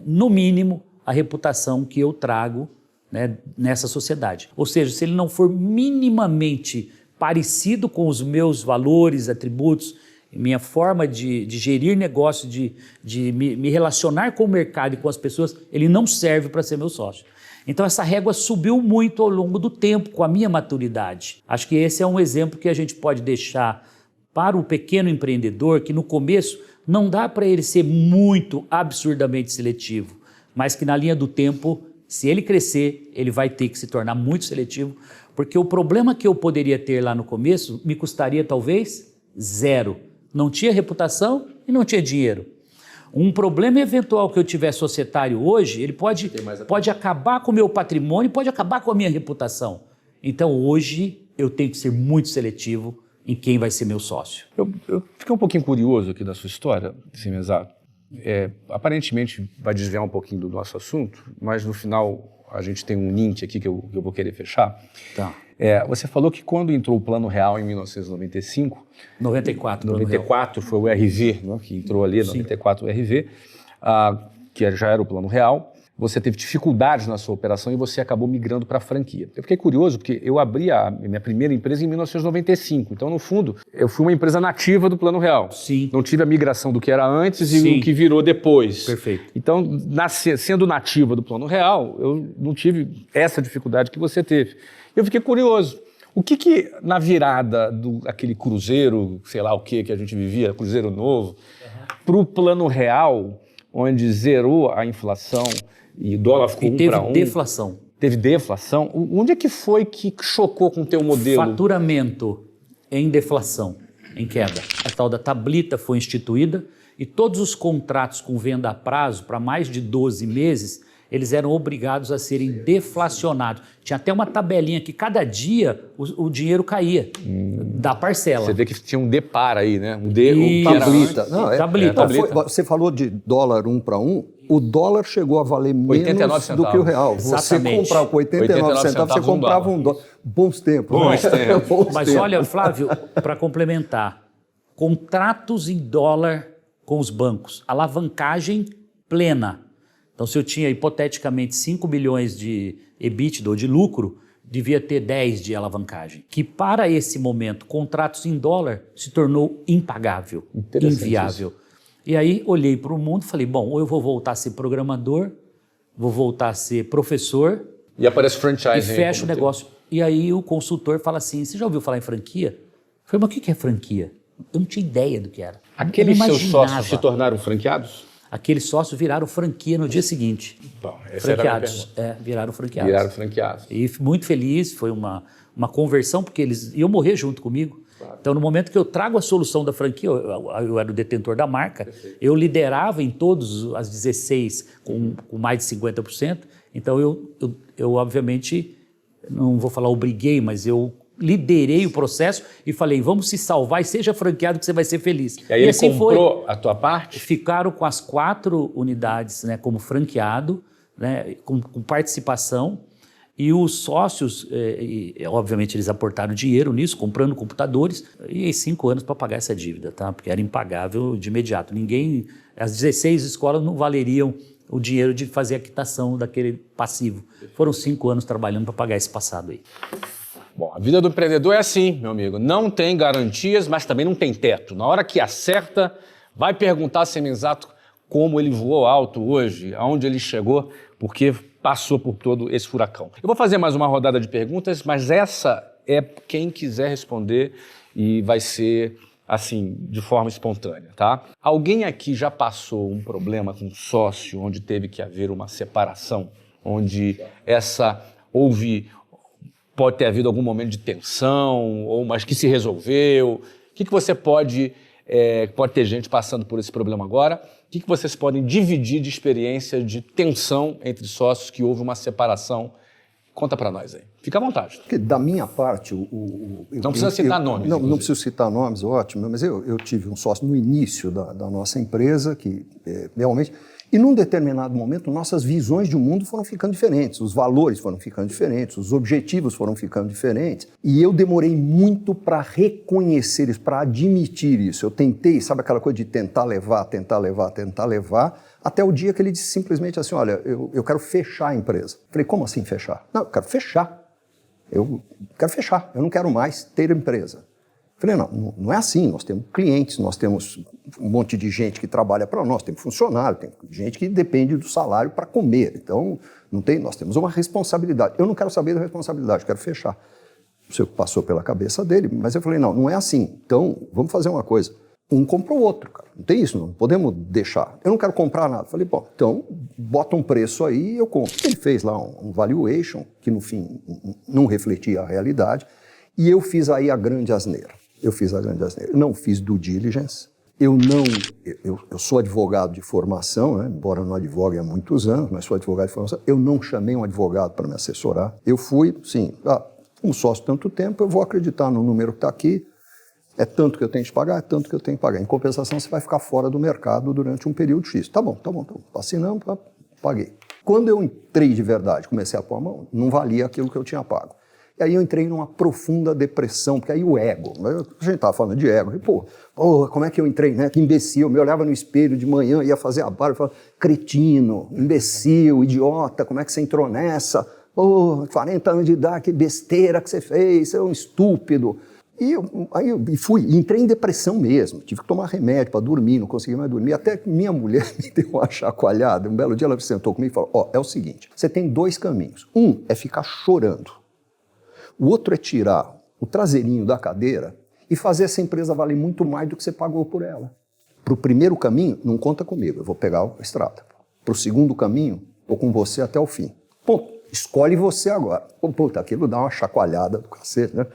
[SPEAKER 4] no mínimo, a reputação que eu trago, né, nessa sociedade. Ou seja, se ele não for minimamente parecido com os meus valores, atributos, minha forma de gerir negócio, de me relacionar com o mercado e com as pessoas, ele não serve para ser meu sócio. Então essa régua subiu muito ao longo do tempo, com a minha maturidade. Acho que esse é um exemplo que a gente pode deixar para o pequeno empreendedor, que no começo não dá para ele ser muito absurdamente seletivo, mas que na linha do tempo, se ele crescer, ele vai ter que se tornar muito seletivo, porque o problema que eu poderia ter lá no começo me custaria talvez zero. Não tinha reputação e não tinha dinheiro. Um problema eventual que eu tiver societário hoje, ele pode acabar com o meu patrimônio, pode acabar com a minha reputação. Então hoje eu tenho que ser muito seletivo em quem vai ser meu sócio.
[SPEAKER 5] Eu fiquei um pouquinho curioso aqui da sua história, Semenzato. Aparentemente vai desviar um pouquinho do nosso assunto, mas no final a gente tem um link aqui que eu vou querer fechar.
[SPEAKER 4] Tá.
[SPEAKER 5] Você falou que quando entrou o Plano Real em 1995... 94 foi o RV, né, que entrou ali, 94 o RV, que já era o Plano Real. Você teve dificuldades na sua operação e você acabou migrando para a franquia. Eu fiquei curioso porque eu abri a minha primeira empresa em 1995. Então, no fundo, eu fui uma empresa nativa do Plano Real.
[SPEAKER 4] Sim.
[SPEAKER 5] Não tive a migração do que era antes
[SPEAKER 4] Sim.
[SPEAKER 5] e o que virou depois.
[SPEAKER 4] Perfeito.
[SPEAKER 5] Então, sendo nativa do Plano Real, eu não tive essa dificuldade que você teve. Eu fiquei curioso. O que na virada daquele cruzeiro, sei lá o que a gente vivia, cruzeiro novo, para o Plano Real, onde zerou a inflação e o dólar ficou 1 para 1.
[SPEAKER 4] Teve deflação.
[SPEAKER 5] Teve deflação. Onde é que foi que chocou com o teu modelo?
[SPEAKER 4] Faturamento em deflação, em queda. A tal da tablita foi instituída e todos os contratos com venda a prazo para mais de 12 meses, eles eram obrigados a serem deflacionados. Tinha até uma tabelinha que cada dia o dinheiro caía da parcela.
[SPEAKER 5] Você vê que tinha um depar aí, né?
[SPEAKER 3] Tablita.
[SPEAKER 4] Tablita.
[SPEAKER 3] Você falou de dólar 1 para 1. O dólar chegou a valer menos do que o real.
[SPEAKER 4] Exatamente.
[SPEAKER 3] Você comprava com 89 centavos, você comprava um dólar. Bons tempos.
[SPEAKER 4] Mas olha, Flávio, para complementar, contratos em dólar com os bancos, alavancagem plena. Então, se eu tinha hipoteticamente 5 bilhões de EBITDA ou de lucro, devia ter 10 de alavancagem. Que para esse momento, contratos em dólar se tornou impagável, inviável. Isso. E aí olhei para o mundo e falei, bom, ou eu vou voltar a ser programador, vou voltar a ser professor.
[SPEAKER 5] E aparece franchising.
[SPEAKER 4] E fecha o negócio. E aí o consultor fala assim, você já ouviu falar em franquia? Eu falei, mas o que é franquia? Eu não tinha ideia do que era.
[SPEAKER 5] Aqueles seus sócios se tornaram franqueados?
[SPEAKER 4] Aqueles sócios viraram franquia no dia seguinte.
[SPEAKER 5] Bom,
[SPEAKER 4] franqueados. Viraram franqueados.
[SPEAKER 5] Viraram franqueados.
[SPEAKER 4] E muito feliz, foi uma conversão, porque eles iam morrer junto comigo. Claro. Então, no momento que eu trago a solução da franquia, eu era o detentor da marca, perfeito. Eu liderava em todas as 16 com mais de 50%. Então, eu obviamente, não vou falar obriguei, mas eu liderei o processo e falei, vamos se salvar e seja franqueado que você vai ser feliz.
[SPEAKER 5] E aí ele assim comprou a tua parte?
[SPEAKER 4] Ficaram com as 4 unidades, né, como franqueado, né, com participação, e os sócios, obviamente eles aportaram dinheiro nisso, comprando computadores, e 5 anos para pagar essa dívida, tá? Porque era impagável de imediato. As 16 escolas não valeriam o dinheiro de fazer a quitação daquele passivo. Foram 5 anos trabalhando para pagar esse passado aí.
[SPEAKER 5] Bom, a vida do empreendedor é assim, meu amigo. Não tem garantias, mas também não tem teto. Na hora que acerta, vai perguntar a Semenzato como ele voou alto hoje, aonde ele chegou, porque passou por todo esse furacão. Eu vou fazer mais uma rodada de perguntas, mas essa é quem quiser responder e vai ser assim, de forma espontânea, tá? Alguém aqui já passou um problema com um sócio onde teve que haver uma separação, onde pode ter havido algum momento de tensão, mas que se resolveu. que você pode ter gente passando por esse problema agora? O que vocês podem dividir de experiência de tensão entre sócios que houve uma separação? Conta para nós aí. Fica à vontade.
[SPEAKER 3] Porque da minha parte...
[SPEAKER 5] Não precisa citar nomes.
[SPEAKER 3] Não preciso citar nomes, ótimo. Mas eu tive um sócio no início da nossa empresa que realmente... E num determinado momento, nossas visões de mundo foram ficando diferentes, os valores foram ficando diferentes, os objetivos foram ficando diferentes. E eu demorei muito para reconhecer isso, para admitir isso. Eu tentei, sabe aquela coisa de tentar levar, até o dia que ele disse simplesmente assim, olha, eu quero fechar a empresa. Falei, como assim fechar? Não, eu quero fechar. Eu não quero mais ter empresa. Falei, não é assim, nós temos clientes, nós temos um monte de gente que trabalha para nós, temos funcionário, tem gente que depende do salário para comer, então nós temos uma responsabilidade. Eu não quero saber da responsabilidade, eu quero fechar. Não sei o que passou pela cabeça dele, mas eu falei, não é assim, então vamos fazer uma coisa. Um compra o outro, cara, não tem isso, não podemos deixar. Eu não quero comprar nada. Falei, bom, então bota um preço aí e eu compro. Ele fez lá um valuation, que no fim não refletia a realidade, e eu fiz aí a grande asneira. Eu não fiz due diligence, eu sou advogado de formação, né? Embora eu não advogue há muitos anos, mas sou advogado de formação, eu não chamei um advogado para me assessorar, eu fui, sim, um sócio tanto tempo, eu vou acreditar no número que está aqui, é tanto que eu tenho que pagar, é tanto que eu tenho que pagar. Em compensação, você vai ficar fora do mercado durante um período X. Tá bom. Assinamos, paguei. Quando eu entrei de verdade, comecei a pôr a mão, não valia aquilo que eu tinha pago. E aí eu entrei numa profunda depressão, porque aí o ego, a gente estava falando de ego, e como é que eu entrei, né? Que imbecil, eu me olhava no espelho de manhã, ia fazer a barba, eu falava, cretino, imbecil, idiota, como é que você entrou nessa? 40 anos de idade, que besteira que você fez, você é um estúpido. E entrei em depressão mesmo, tive que tomar remédio para dormir, não consegui mais dormir, até que minha mulher me deu uma chacoalhada, um belo dia ela sentou comigo e falou, é o seguinte, você tem 2 caminhos, um é ficar chorando, o outro é tirar o traseirinho da cadeira e fazer essa empresa valer muito mais do que você pagou por ela. Para o primeiro caminho, não conta comigo, eu vou pegar a estrada. Para o segundo caminho, estou com você até o fim. Escolhe você agora. Aquilo dá uma chacoalhada do cacete, né?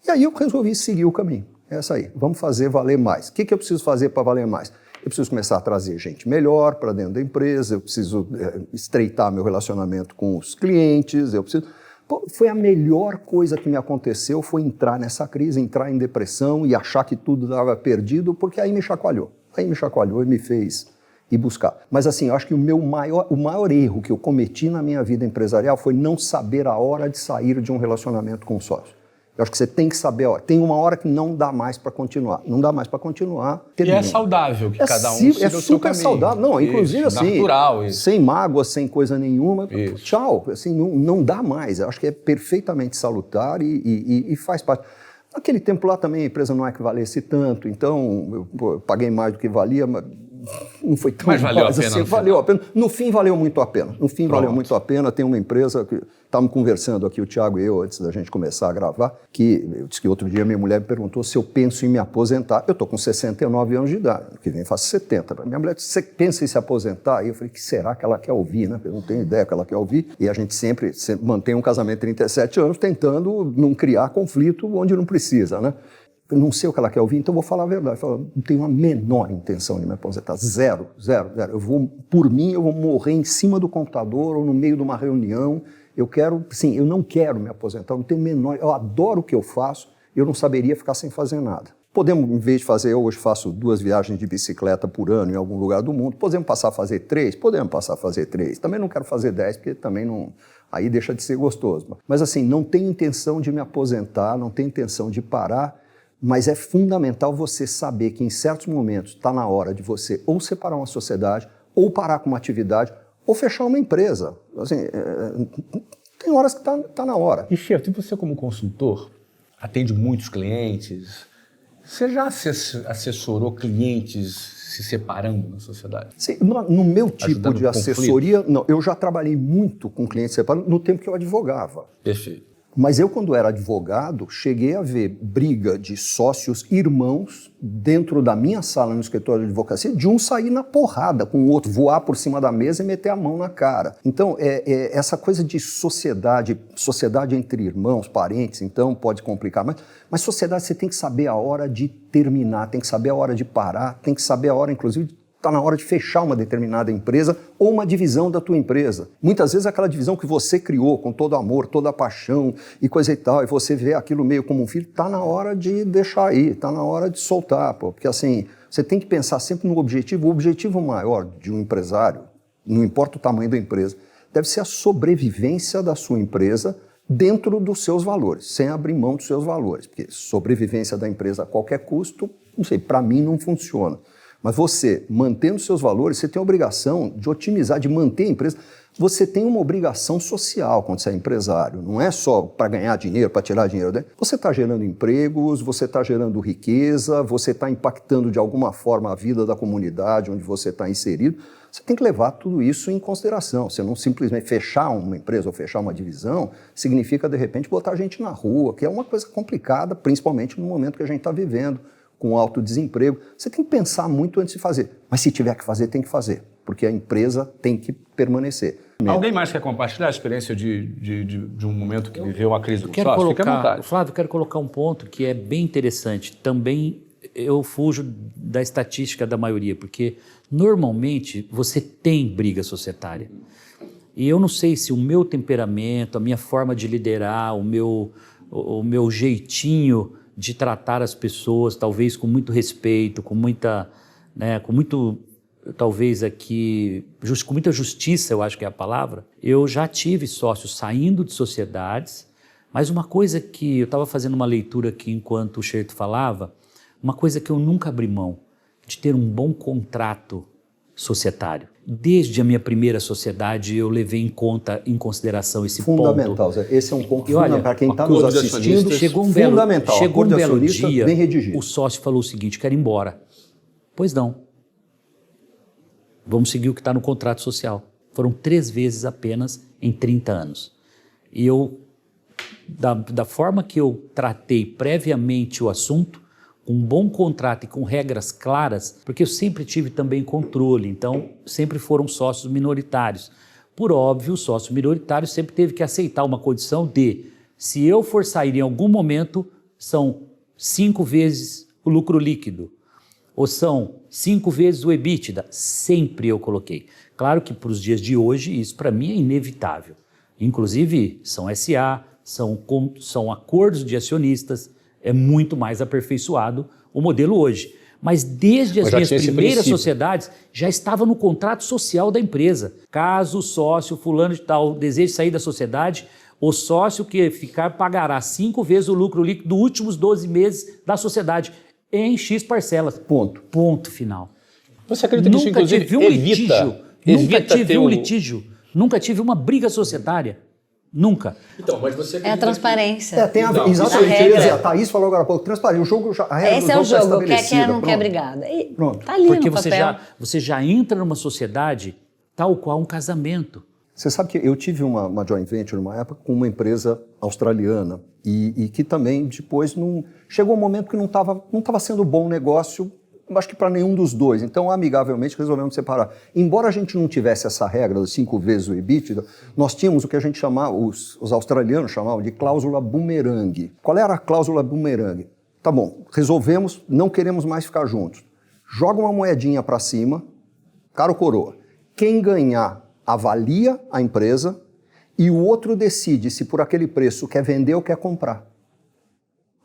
[SPEAKER 3] E aí eu resolvi seguir o caminho. É essa aí, vamos fazer valer mais. O que eu preciso fazer para valer mais? Eu preciso começar a trazer gente melhor para dentro da empresa, eu preciso estreitar meu relacionamento com os clientes, foi a melhor coisa que me aconteceu, foi entrar nessa crise, entrar em depressão e achar que tudo estava perdido, porque aí me chacoalhou. E me fez ir buscar. Mas assim, eu acho que o maior erro que eu cometi na minha vida empresarial foi não saber a hora de sair de um relacionamento com o sócio. Eu acho que você tem que saber, tem uma hora que não dá mais para continuar. Não dá mais para continuar.
[SPEAKER 5] E é saudável que cada um siga o seu caminho. É super saudável. Não, inclusive isso, assim, natural, isso. Sem mágoa, sem coisa nenhuma. Isso. Tchau. Assim, não dá mais. Eu acho que é perfeitamente salutar e faz parte. Naquele tempo lá também a empresa não é que valesse tanto, então eu paguei mais do que valia, mas não foi tão mais valeu a pena, assim,
[SPEAKER 3] valeu a pena. No fim valeu muito a pena. Valeu muito a pena. Tem uma empresa que estávamos conversando aqui, o Thiago e eu, antes da gente começar a gravar, que eu disse que outro dia minha mulher me perguntou se eu penso em me aposentar. Eu estou com 69 anos de idade, que vem faço 70. Minha mulher disse, você pensa em se aposentar? E eu falei, que será que ela quer ouvir, né? Eu não tenho ideia que ela quer ouvir. E a gente sempre mantém um casamento de 37 anos tentando não criar conflito onde não precisa, né? Eu não sei o que ela quer ouvir, então eu vou falar a verdade. Eu falo, não tenho a menor intenção de me aposentar. Zero. Por mim, eu vou morrer em cima do computador ou no meio de uma reunião. Eu não quero me aposentar, eu não tenho menor... Eu adoro o que eu faço, eu não saberia ficar sem fazer nada. Podemos, em vez de fazer, eu hoje faço 2 viagens de bicicleta por ano em algum lugar do mundo, podemos passar a fazer 3? Podemos passar a fazer 3. Também não quero fazer 10, porque também não... Aí deixa de ser gostoso. Mas assim, não tenho intenção de me aposentar, não tenho intenção de parar, mas é fundamental você saber que em certos momentos está na hora de você ou separar uma sociedade, ou parar com uma atividade, ou fechar uma empresa. Assim, tem horas que está na hora.
[SPEAKER 5] E, Chefe, você como consultor, atende muitos clientes, você já assessorou clientes se separando na sociedade?
[SPEAKER 3] Sim, no meu tipo de assessoria, não, eu já trabalhei muito com clientes separados no tempo que eu advogava.
[SPEAKER 5] Perfeito.
[SPEAKER 3] Mas eu, quando era advogado, cheguei a ver briga de sócios irmãos dentro da minha sala no escritório de advocacia, de um sair na porrada com o outro, voar por cima da mesa e meter a mão na cara. Então, essa coisa de sociedade entre irmãos, parentes, então pode complicar. Mas sociedade você tem que saber a hora de terminar, tem que saber a hora de parar, tem que saber a hora, inclusive, está na hora de fechar uma determinada empresa ou uma divisão da tua empresa. Muitas vezes aquela divisão que você criou com todo amor, toda a paixão e coisa e tal, e você vê aquilo meio como um filho, está na hora de deixar aí, está na hora de soltar, pô. Porque assim, você tem que pensar sempre no objetivo. O objetivo maior de um empresário, não importa o tamanho da empresa, deve ser a sobrevivência da sua empresa dentro dos seus valores, sem abrir mão dos seus valores. Porque sobrevivência da empresa a qualquer custo, não sei, para mim não funciona. Mas você, mantendo seus valores, você tem a obrigação de otimizar, de manter a empresa. Você tem uma obrigação social quando você é empresário. Não é só para ganhar dinheiro, para tirar dinheiro. Né? Você está gerando empregos, você está gerando riqueza, você está impactando de alguma forma a vida da comunidade onde você está inserido. Você tem que levar tudo isso em consideração. Você não simplesmente fechar uma empresa ou fechar uma divisão significa, de repente, botar gente na rua, que é uma coisa complicada, principalmente no momento que a gente está vivendo, com alto desemprego. Você tem que pensar muito antes de fazer. Mas se tiver que fazer, tem que fazer, porque a empresa tem que permanecer.
[SPEAKER 5] Alguém mais quer compartilhar a experiência de um momento que viveu uma crise do sócio? Fica à vontade.
[SPEAKER 4] Flávio, eu quero colocar um ponto que é bem interessante. Também eu fujo da estatística da maioria, porque normalmente você tem briga societária. E eu não sei se o meu temperamento, a minha forma de liderar, o meu jeitinho de tratar as pessoas, talvez com muito respeito, com muita, né, com muito, talvez aqui, com muita justiça, eu acho que é a palavra. Eu já tive sócios saindo de sociedades, mas uma coisa que eu estava fazendo uma leitura aqui enquanto o Xerto falava, uma coisa que eu nunca abri mão, de ter um bom contrato societário. Desde a minha primeira sociedade, eu levei em consideração esse
[SPEAKER 3] fundamental,
[SPEAKER 4] ponto.
[SPEAKER 3] Zé. Esse é um ponto fundamental. Para quem está nos assistindo,
[SPEAKER 4] chegou um belo dia, o sócio falou o seguinte, quero ir embora. Pois não. Vamos seguir o que está no contrato social. Foram 3 vezes apenas em 30 anos. E eu, da forma que eu tratei previamente o assunto, com um bom contrato e com regras claras, porque eu sempre tive também controle, então sempre foram sócios minoritários. Por óbvio, o sócio minoritário sempre teve que aceitar uma condição de, se eu for sair em algum momento, são 5 vezes o lucro líquido, ou são 5 vezes o EBITDA, sempre eu coloquei. Claro que para os dias de hoje, isso para mim é inevitável. Inclusive, são SA, são acordos de acionistas, é muito mais aperfeiçoado o modelo hoje. Mas desde as minhas primeiras sociedades, já estava no contrato social da empresa. Caso o sócio fulano de tal deseje sair da sociedade, o sócio que ficar pagará 5 vezes o lucro líquido dos últimos 12 meses da sociedade, em X parcelas.
[SPEAKER 3] Ponto.
[SPEAKER 4] Ponto final.
[SPEAKER 5] Você acredita que isso, inclusive,
[SPEAKER 4] nunca tive uma briga societária. Nunca.
[SPEAKER 5] Então, mas você
[SPEAKER 2] É a transparência.
[SPEAKER 3] Tem a, exatamente. A Thaís falou agora há pouco, transparência. O jogo, a regra
[SPEAKER 2] Esse
[SPEAKER 3] do
[SPEAKER 2] é o
[SPEAKER 3] jogo
[SPEAKER 2] jogo,
[SPEAKER 3] está
[SPEAKER 2] quer não
[SPEAKER 3] pronto.
[SPEAKER 2] quer brigada.
[SPEAKER 3] Pronto.
[SPEAKER 2] Tá ali
[SPEAKER 4] Porque
[SPEAKER 2] no papel.
[SPEAKER 4] você já entra numa sociedade tal qual um casamento.
[SPEAKER 3] Você sabe que eu tive uma joint venture numa época com uma empresa australiana e que também depois chegou um momento que não estava sendo bom negócio, acho que para nenhum dos dois. Então, amigavelmente, resolvemos separar. Embora a gente não tivesse essa regra das 5 vezes o EBITDA, nós tínhamos o que a gente chamava, os australianos chamavam de cláusula bumerangue. Qual era a cláusula bumerangue? Tá bom, resolvemos, não queremos mais ficar juntos. Joga uma moedinha para cima, cara ou coroa. Quem ganhar avalia a empresa e o outro decide se por aquele preço quer vender ou quer comprar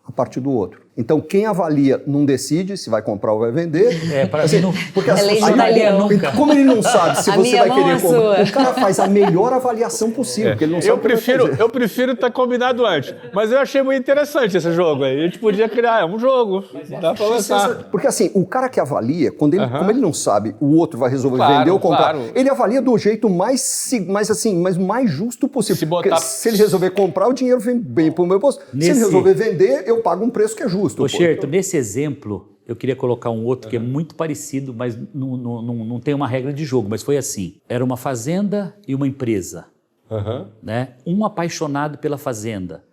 [SPEAKER 3] a partir do outro. Então, quem avalia não decide se vai comprar ou vai vender.
[SPEAKER 4] Para mim não...
[SPEAKER 3] Porque
[SPEAKER 2] lei de Italiano.
[SPEAKER 3] como ele não sabe se você vai querer comprar,
[SPEAKER 2] sua.
[SPEAKER 3] o cara faz a melhor avaliação possível, porque ele não sabe
[SPEAKER 5] Eu prefiro estar combinado antes. Mas eu achei muito interessante esse jogo aí. A gente podia criar um jogo. Dá pra lançar.
[SPEAKER 3] Porque assim, o cara que avalia, como ele não sabe, o outro vai resolver vender ou comprar, ele avalia do jeito mais justo possível. Se ele resolver comprar, o dinheiro vem bem pro meu bolso. Se ele resolver vender, eu pago um preço que é justo.
[SPEAKER 4] Xerto, nesse exemplo, eu queria colocar um outro que é muito parecido, mas não tem uma regra de jogo, mas foi assim. Era uma fazenda e uma empresa. Né? Um apaixonado pela fazenda,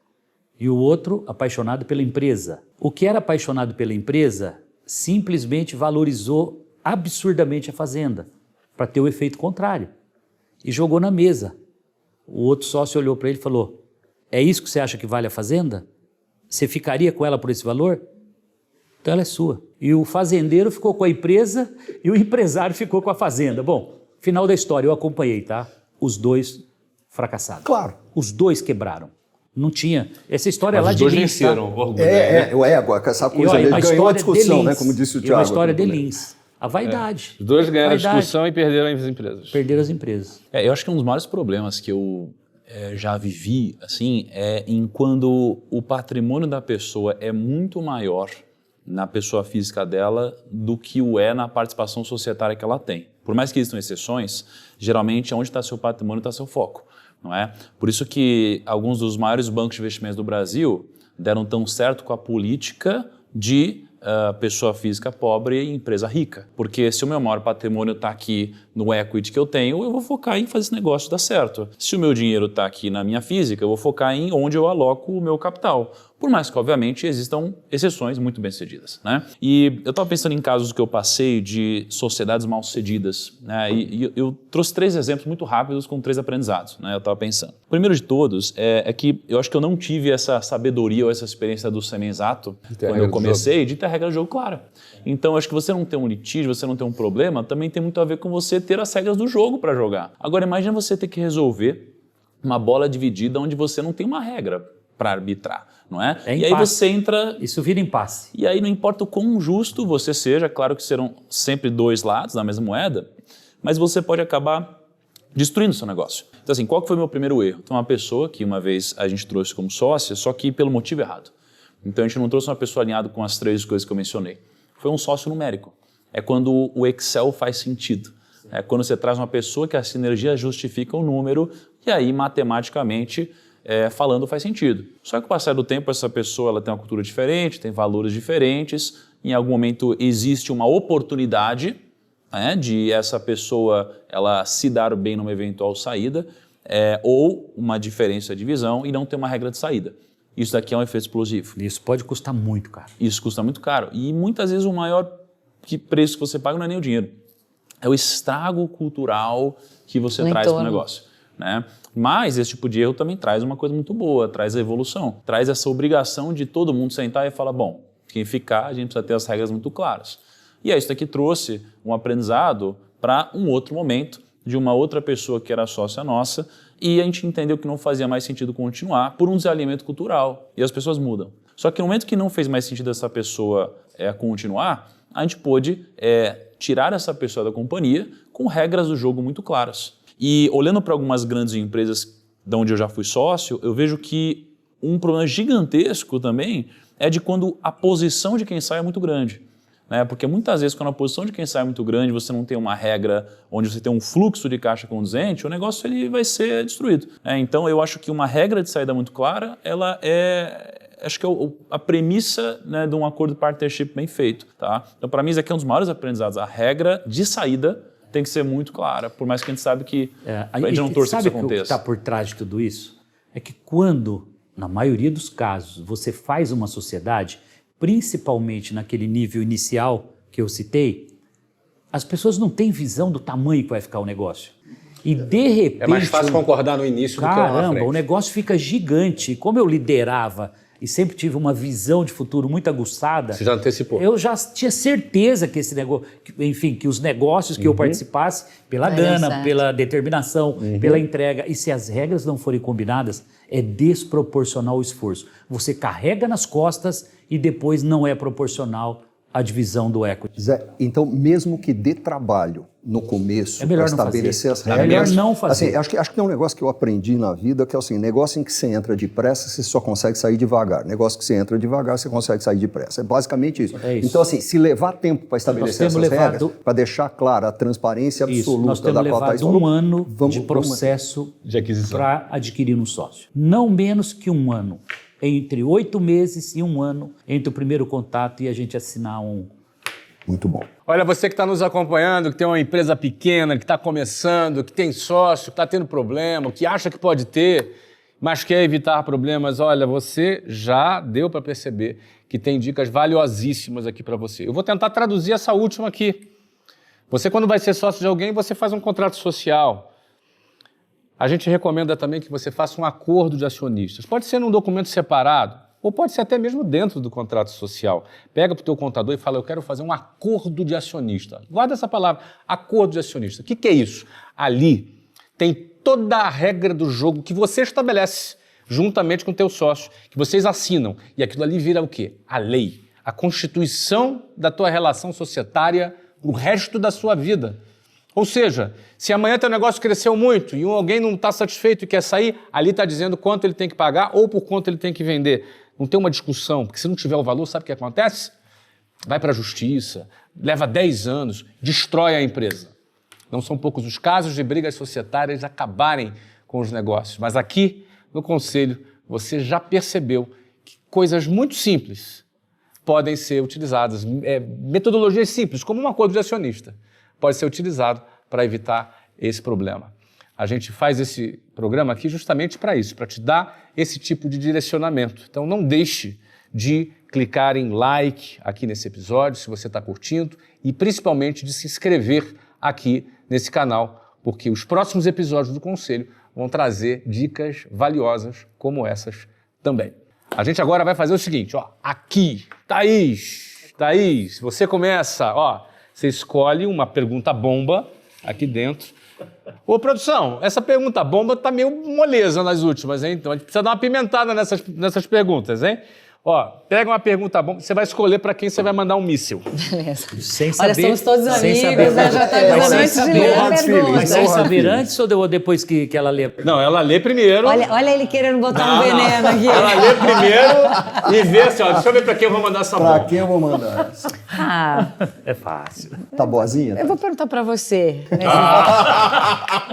[SPEAKER 4] e o outro apaixonado pela empresa. O que era apaixonado pela empresa simplesmente valorizou absurdamente a fazenda para ter o efeito contrário e jogou na mesa. O outro sócio olhou para ele e falou: é isso que você acha que vale a fazenda? Você ficaria com ela por esse valor? Então ela é sua. E o fazendeiro ficou com a empresa e o empresário ficou com a fazenda. Bom, final da história, eu acompanhei, tá? Os dois fracassaram.
[SPEAKER 3] Claro.
[SPEAKER 4] Os dois quebraram. Não tinha. Essa história lá
[SPEAKER 5] Os
[SPEAKER 4] de
[SPEAKER 5] dois
[SPEAKER 4] Lins, tá?
[SPEAKER 5] venceram o orgulho.
[SPEAKER 3] O ego, essa coisa
[SPEAKER 4] E, ó,
[SPEAKER 3] dele ganhou a discussão, né? Como disse o Thiago.
[SPEAKER 4] Uma história
[SPEAKER 3] aqui
[SPEAKER 4] de
[SPEAKER 3] no começo.
[SPEAKER 4] Lins. A vaidade.
[SPEAKER 5] Os dois ganharam a
[SPEAKER 4] Vaidade.
[SPEAKER 5] discussão e perderam as empresas.
[SPEAKER 4] Perderam as empresas.
[SPEAKER 1] Eu acho que um dos maiores problemas que eu já vivi, assim, é em quando o patrimônio da pessoa é muito maior na pessoa física dela do que o é na participação societária que ela tem. Por mais que existam exceções, geralmente onde está seu patrimônio está seu foco, não é? Por isso que alguns dos maiores bancos de investimentos do Brasil deram tão certo com a política de pessoa física pobre e empresa rica. Porque se o meu maior patrimônio está aqui no equity que eu tenho, eu vou focar em fazer esse negócio dar certo. Se o meu dinheiro está aqui na minha física, eu vou focar em onde eu aloco o meu capital. Por mais que, obviamente, existam exceções muito bem-sucedidas, né? E eu estava pensando em casos que eu passei de sociedades mal-sucedidas, né? E eu trouxe 3 exemplos muito rápidos com 3 aprendizados, né? Eu estava pensando. O primeiro de todos é que eu acho que eu não tive essa sabedoria ou essa experiência do semi-exato quando eu comecei de ter a regra do jogo clara. Então, acho que você não ter um litígio, você não ter um problema, também tem muito a ver com você ter as regras do jogo para jogar. Agora, imagina você ter que resolver uma bola dividida onde você não tem uma regra para arbitrar, não é? E aí você entra...
[SPEAKER 4] Isso vira impasse.
[SPEAKER 1] E aí não importa o quão justo você seja, claro que serão sempre 2 lados da mesma moeda, mas você pode acabar destruindo o seu negócio. Então assim, qual que foi o meu primeiro erro? Tem uma pessoa que uma vez a gente trouxe como sócia, só que pelo motivo errado. Então a gente não trouxe uma pessoa alinhada com as 3 coisas que eu mencionei. Foi um sócio numérico. É quando o Excel faz sentido. É quando você traz uma pessoa que a sinergia justifica o número e aí matematicamente... falando faz sentido. Só que com o passar do tempo essa pessoa ela tem uma cultura diferente, tem valores diferentes, em algum momento existe uma oportunidade, né, de essa pessoa ela se dar bem numa eventual saída ou uma diferença de visão e não ter uma regra de saída. Isso daqui é um efeito explosivo.
[SPEAKER 4] Isso pode custar muito caro.
[SPEAKER 1] Isso custa muito caro e muitas vezes o maior preço que você paga não é nem o dinheiro, é o estrago cultural que você traz para o negócio, né? Mas esse tipo de erro também traz uma coisa muito boa, traz a evolução, traz essa obrigação de todo mundo sentar e falar, bom, quem ficar, a gente precisa ter as regras muito claras. E aí isso daqui trouxe um aprendizado para um outro momento de uma outra pessoa que era sócia nossa e a gente entendeu que não fazia mais sentido continuar por um desalinhamento cultural e as pessoas mudam. Só que no momento que não fez mais sentido essa pessoa continuar, a gente pôde tirar essa pessoa da companhia com regras do jogo muito claras. E olhando para algumas grandes empresas de onde eu já fui sócio, eu vejo que um problema gigantesco também é de quando a posição de quem sai é muito grande, né? Porque muitas vezes quando a posição de quem sai é muito grande, você não tem uma regra onde você tem um fluxo de caixa condizente, o negócio ele vai ser destruído, né? Então eu acho que uma regra de saída muito clara, ela acho que é a premissa, né, de um acordo de partnership bem feito, tá? Então para mim isso aqui é um dos maiores aprendizados, a regra de saída tem que ser muito clara, por mais que a gente sabe que a gente não torce que isso aconteça.
[SPEAKER 4] Sabe o que está por trás de tudo isso? É que quando, na maioria dos casos, você faz uma sociedade, principalmente naquele nível inicial que eu citei, as pessoas não têm visão do tamanho que vai ficar o negócio. E de repente...
[SPEAKER 5] É mais fácil concordar no início do que lá na frente.
[SPEAKER 4] Caramba, o negócio fica gigante. Como eu liderava e sempre tive uma visão de futuro muito aguçada...
[SPEAKER 5] Você já antecipou.
[SPEAKER 4] Eu já tinha certeza que esse negócio... Enfim, que os negócios que eu participasse, pela gana, pela determinação, pela entrega... E se as regras não forem combinadas, é desproporcional o esforço. Você carrega nas costas e depois não é proporcional à divisão do equity.
[SPEAKER 3] Zé, então mesmo que dê trabalho no começo para estabelecer as regras...
[SPEAKER 4] É melhor não fazer.
[SPEAKER 3] Assim, acho que tem um negócio que eu aprendi na vida, que é assim, negócio em que você entra depressa, você só consegue sair devagar. Negócio que você entra devagar, você consegue sair depressa. É basicamente isso.
[SPEAKER 4] É isso.
[SPEAKER 3] Então, assim, se levar tempo para estabelecer essas regras, para deixar clara a transparência absoluta
[SPEAKER 4] nós temos
[SPEAKER 3] da qual está
[SPEAKER 4] levado um ano de processo
[SPEAKER 5] de aquisição
[SPEAKER 4] para adquirir um sócio. Não menos que um ano. Entre 8 meses e um ano entre o primeiro contato e a gente assinar um...
[SPEAKER 3] Muito bom.
[SPEAKER 5] Olha, você que está nos acompanhando, que tem uma empresa pequena, que está começando, que tem sócio, que está tendo problema, que acha que pode ter, mas quer evitar problemas, olha, você já deu para perceber que tem dicas valiosíssimas aqui para você. Eu vou tentar traduzir essa última aqui. Você, quando vai ser sócio de alguém, você faz um contrato social. A gente recomenda também que você faça um acordo de acionistas. Pode ser num documento separado, ou pode ser até mesmo dentro do contrato social. Pega para o teu contador e fala, eu quero fazer um acordo de acionista. Guarda essa palavra, acordo de acionista. O que é isso? Ali tem toda a regra do jogo que você estabelece juntamente com o teu sócio, que vocês assinam. E aquilo ali vira o quê? A lei, a constituição da tua relação societária o resto da sua vida. Ou seja, se amanhã teu negócio cresceu muito e alguém não está satisfeito e quer sair, ali está dizendo quanto ele tem que pagar ou por quanto ele tem que vender. Não tem uma discussão, porque se não tiver o valor, sabe o que acontece? Vai para a justiça, leva 10 anos, destrói a empresa. Não são poucos os casos de brigas societárias acabarem com os negócios. Mas aqui, no Conselho, você já percebeu que coisas muito simples podem ser utilizadas, metodologias simples, como um acordo de acionista, pode ser utilizado para evitar esse problema. A gente faz esse programa aqui justamente para isso, para te dar esse tipo de direcionamento. Então não deixe de clicar em like aqui nesse episódio, se você está curtindo, e principalmente de se inscrever aqui nesse canal, porque os próximos episódios do Conselho vão trazer dicas valiosas como essas também. A gente agora vai fazer o seguinte, ó, aqui, Thaís, você começa, ó, você escolhe uma pergunta bomba aqui dentro. Ô, produção, essa pergunta bomba tá meio moleza nas últimas, hein? Então a gente precisa dar uma pimentada nessas perguntas, hein? Ó, pega uma pergunta bomba, você vai escolher para quem você vai mandar um míssil.
[SPEAKER 2] Beleza.
[SPEAKER 4] Sem saber,
[SPEAKER 2] Olha, somos todos
[SPEAKER 4] sem
[SPEAKER 2] amigos,
[SPEAKER 4] saber,
[SPEAKER 2] né? Já tá avisando antes de ler a pergunta.
[SPEAKER 4] Mas sem saber antes ou depois que ela lê?
[SPEAKER 5] Não, ela lê primeiro.
[SPEAKER 2] Olha ele querendo botar um veneno aqui.
[SPEAKER 5] Ela lê primeiro e vê assim, ó, deixa eu ver para quem eu vou mandar essa bomba.
[SPEAKER 3] Pra quem eu vou mandar essa?
[SPEAKER 2] Ah,
[SPEAKER 4] É fácil.
[SPEAKER 3] Tá boazinha?
[SPEAKER 2] eu vou perguntar para você.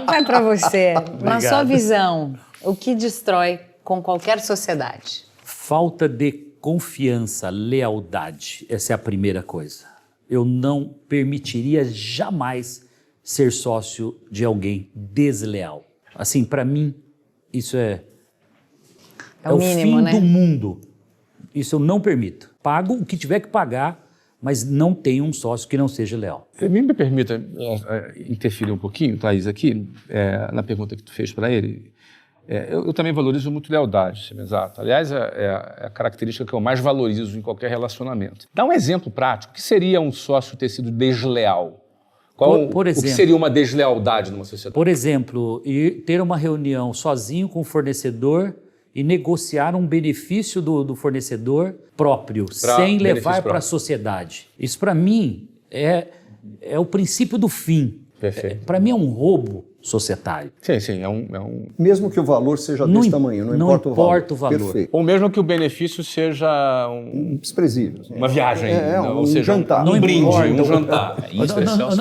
[SPEAKER 2] Vai para você. Na sua visão, o que destrói com qualquer sociedade?
[SPEAKER 4] Falta de confiança, lealdade. Essa é a primeira coisa. Eu não permitiria jamais ser sócio de alguém desleal. Assim, para mim, isso é
[SPEAKER 2] É o mínimo,
[SPEAKER 4] fim
[SPEAKER 2] né?
[SPEAKER 4] do mundo. Isso eu não permito. Pago o que tiver que pagar, mas não tenho um sócio que não seja leal.
[SPEAKER 5] Me permita interferir um pouquinho, Thaís, aqui, na pergunta que tu fez para ele. Eu também valorizo muito lealdade, exato. Aliás, é a característica que eu mais valorizo em qualquer relacionamento. Dá um exemplo prático. O que seria um sócio ter sido desleal?
[SPEAKER 4] Por
[SPEAKER 5] o
[SPEAKER 4] exemplo,
[SPEAKER 5] que seria uma deslealdade numa sociedade?
[SPEAKER 4] Por exemplo, ter uma reunião sozinho com o fornecedor e negociar um benefício do fornecedor próprio, sem levar para a sociedade. Isso, para mim, é o princípio do fim.
[SPEAKER 5] Perfeito.
[SPEAKER 4] Para mim, é um roubo societário.
[SPEAKER 5] Sim, é um...
[SPEAKER 3] Mesmo que o valor seja desse tamanho, não importa
[SPEAKER 4] o valor.
[SPEAKER 3] Perfeito.
[SPEAKER 5] Ou mesmo que o benefício seja
[SPEAKER 3] Desprezível.
[SPEAKER 5] uma viagem,
[SPEAKER 3] um
[SPEAKER 5] ou seja,
[SPEAKER 3] jantar.
[SPEAKER 5] um brinde,
[SPEAKER 3] importa.
[SPEAKER 5] um jantar.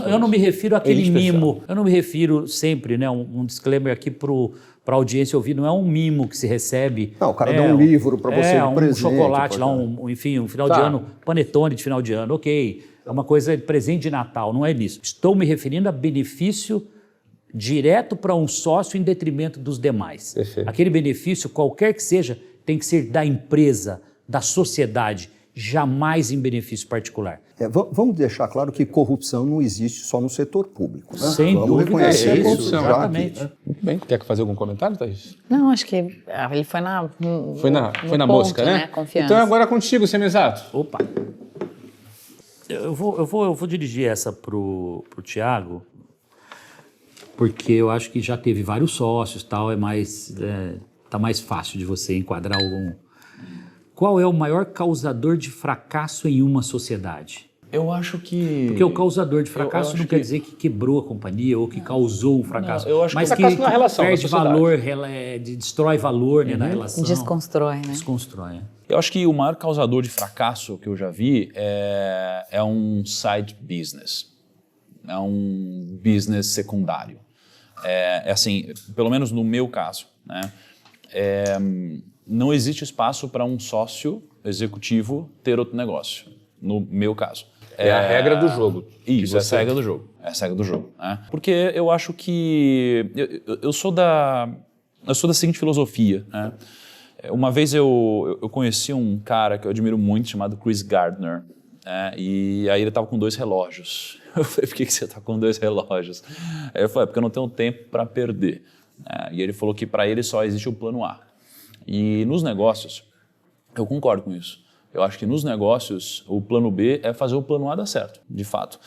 [SPEAKER 4] Eu não me refiro àquele
[SPEAKER 5] especial.
[SPEAKER 4] mimo, eu não me refiro sempre, né, um disclaimer aqui para a audiência ouvir, não é um mimo que se recebe.
[SPEAKER 3] Não, o cara dá um livro para você de
[SPEAKER 4] um
[SPEAKER 3] presente.
[SPEAKER 4] chocolate
[SPEAKER 3] pode
[SPEAKER 4] lá,
[SPEAKER 3] dar.
[SPEAKER 4] enfim, um final de ano, panetone de final de ano, ok. É uma coisa de presente de Natal, não é nisso. Estou me referindo a benefício direto para um sócio em detrimento dos demais.
[SPEAKER 5] Perfeito.
[SPEAKER 4] Aquele benefício, qualquer que seja, tem que ser da empresa, da sociedade, jamais em benefício particular.
[SPEAKER 3] Vamos deixar claro que corrupção não existe só no setor público. Né?
[SPEAKER 4] Sem
[SPEAKER 3] Vamos
[SPEAKER 4] dúvida,
[SPEAKER 3] reconhecer
[SPEAKER 4] é
[SPEAKER 3] a
[SPEAKER 4] isso,
[SPEAKER 3] corrupção já aqui,
[SPEAKER 4] exatamente.
[SPEAKER 3] né?
[SPEAKER 5] Muito bem. Quer fazer algum comentário, Thaís?
[SPEAKER 2] Não, acho que ele foi na
[SPEAKER 5] Foi na
[SPEAKER 2] ponto,
[SPEAKER 5] mosca, né?
[SPEAKER 2] Confiança.
[SPEAKER 5] Então agora é contigo, Semizato.
[SPEAKER 4] Opa! Eu vou dirigir essa pro Tiago, porque eu acho que já teve vários sócios, tal, tá mais fácil de você enquadrar algum. Qual é o maior causador de fracasso em uma sociedade?
[SPEAKER 1] Eu acho que...
[SPEAKER 4] Porque o causador de fracasso
[SPEAKER 1] acho
[SPEAKER 4] não quer dizer que quebrou a companhia ou que causou um fracasso,
[SPEAKER 1] eu acho que
[SPEAKER 4] mas
[SPEAKER 1] o
[SPEAKER 4] que
[SPEAKER 5] fracasso na relação,
[SPEAKER 4] perde
[SPEAKER 5] na sociedade.
[SPEAKER 4] valor, destrói valor, né, na relação.
[SPEAKER 2] Desconstrói, né?
[SPEAKER 4] Desconstrói.
[SPEAKER 1] Eu acho que o maior causador de fracasso que eu já vi é um side business. É um business secundário. É assim, pelo menos no meu caso, né? Não existe espaço para um sócio executivo ter outro negócio, no meu caso.
[SPEAKER 5] É a regra do jogo.
[SPEAKER 1] Isso, essa é a regra do jogo. Essa é a regra do jogo. Né? Porque eu acho que... Eu sou da eu sou da seguinte filosofia, né? Uma vez eu conheci um cara que eu admiro muito, chamado Chris Gardner, e aí ele estava com 2 relógios. Eu falei, por que você está com 2 relógios? Aí eu falei, porque eu não tenho tempo para perder. E ele falou que para ele só existe o plano A. E nos negócios, eu concordo com isso. Eu acho que nos negócios, o plano B é fazer o plano A dar certo, de fato.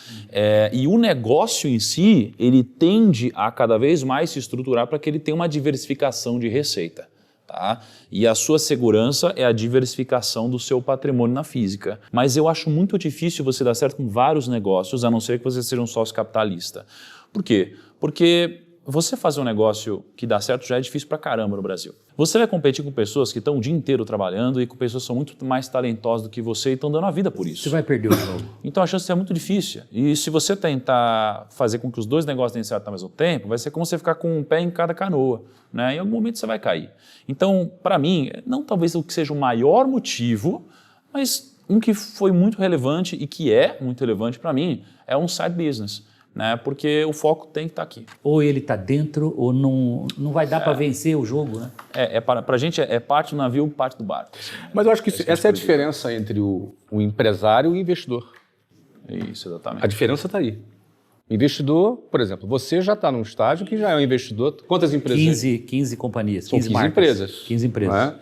[SPEAKER 1] E o negócio em si, ele tende a cada vez mais se estruturar para que ele tenha uma diversificação de receita. Tá? E a sua segurança é a diversificação do seu patrimônio na física. Mas eu acho muito difícil você dar certo com vários negócios, a não ser que você seja um sócio capitalista. Por quê? Porque você fazer um negócio que dá certo já é difícil pra caramba no Brasil. Você vai competir com pessoas que estão o dia inteiro trabalhando e com pessoas que são muito mais talentosas do que você e estão dando a vida por isso.
[SPEAKER 4] Você vai perder o jogo.
[SPEAKER 1] Então a chance é muito difícil. E se você tentar fazer com que os 2 negócios deem certo ao mesmo tempo, vai ser como você ficar com um pé em cada canoa, né? Em algum momento você vai cair. Então, para mim, não talvez o que seja o maior motivo, mas um que foi muito relevante e que é muito relevante para mim é um side business. Né? Porque o foco tem que estar aqui.
[SPEAKER 4] Ou ele está dentro, ou não vai dar para vencer o jogo, né?
[SPEAKER 1] Para a gente é parte do navio, parte do barco. Assim.
[SPEAKER 5] Mas eu acho que essa é a diferença entre o empresário e o investidor.
[SPEAKER 1] Isso, exatamente.
[SPEAKER 5] A diferença está aí. Investidor, por exemplo, você já está num estágio que já é um investidor. Quantas empresas?
[SPEAKER 4] 15 companhias,
[SPEAKER 5] São
[SPEAKER 4] 15 marcas.
[SPEAKER 5] empresas.
[SPEAKER 4] 15 empresas.
[SPEAKER 5] Não é?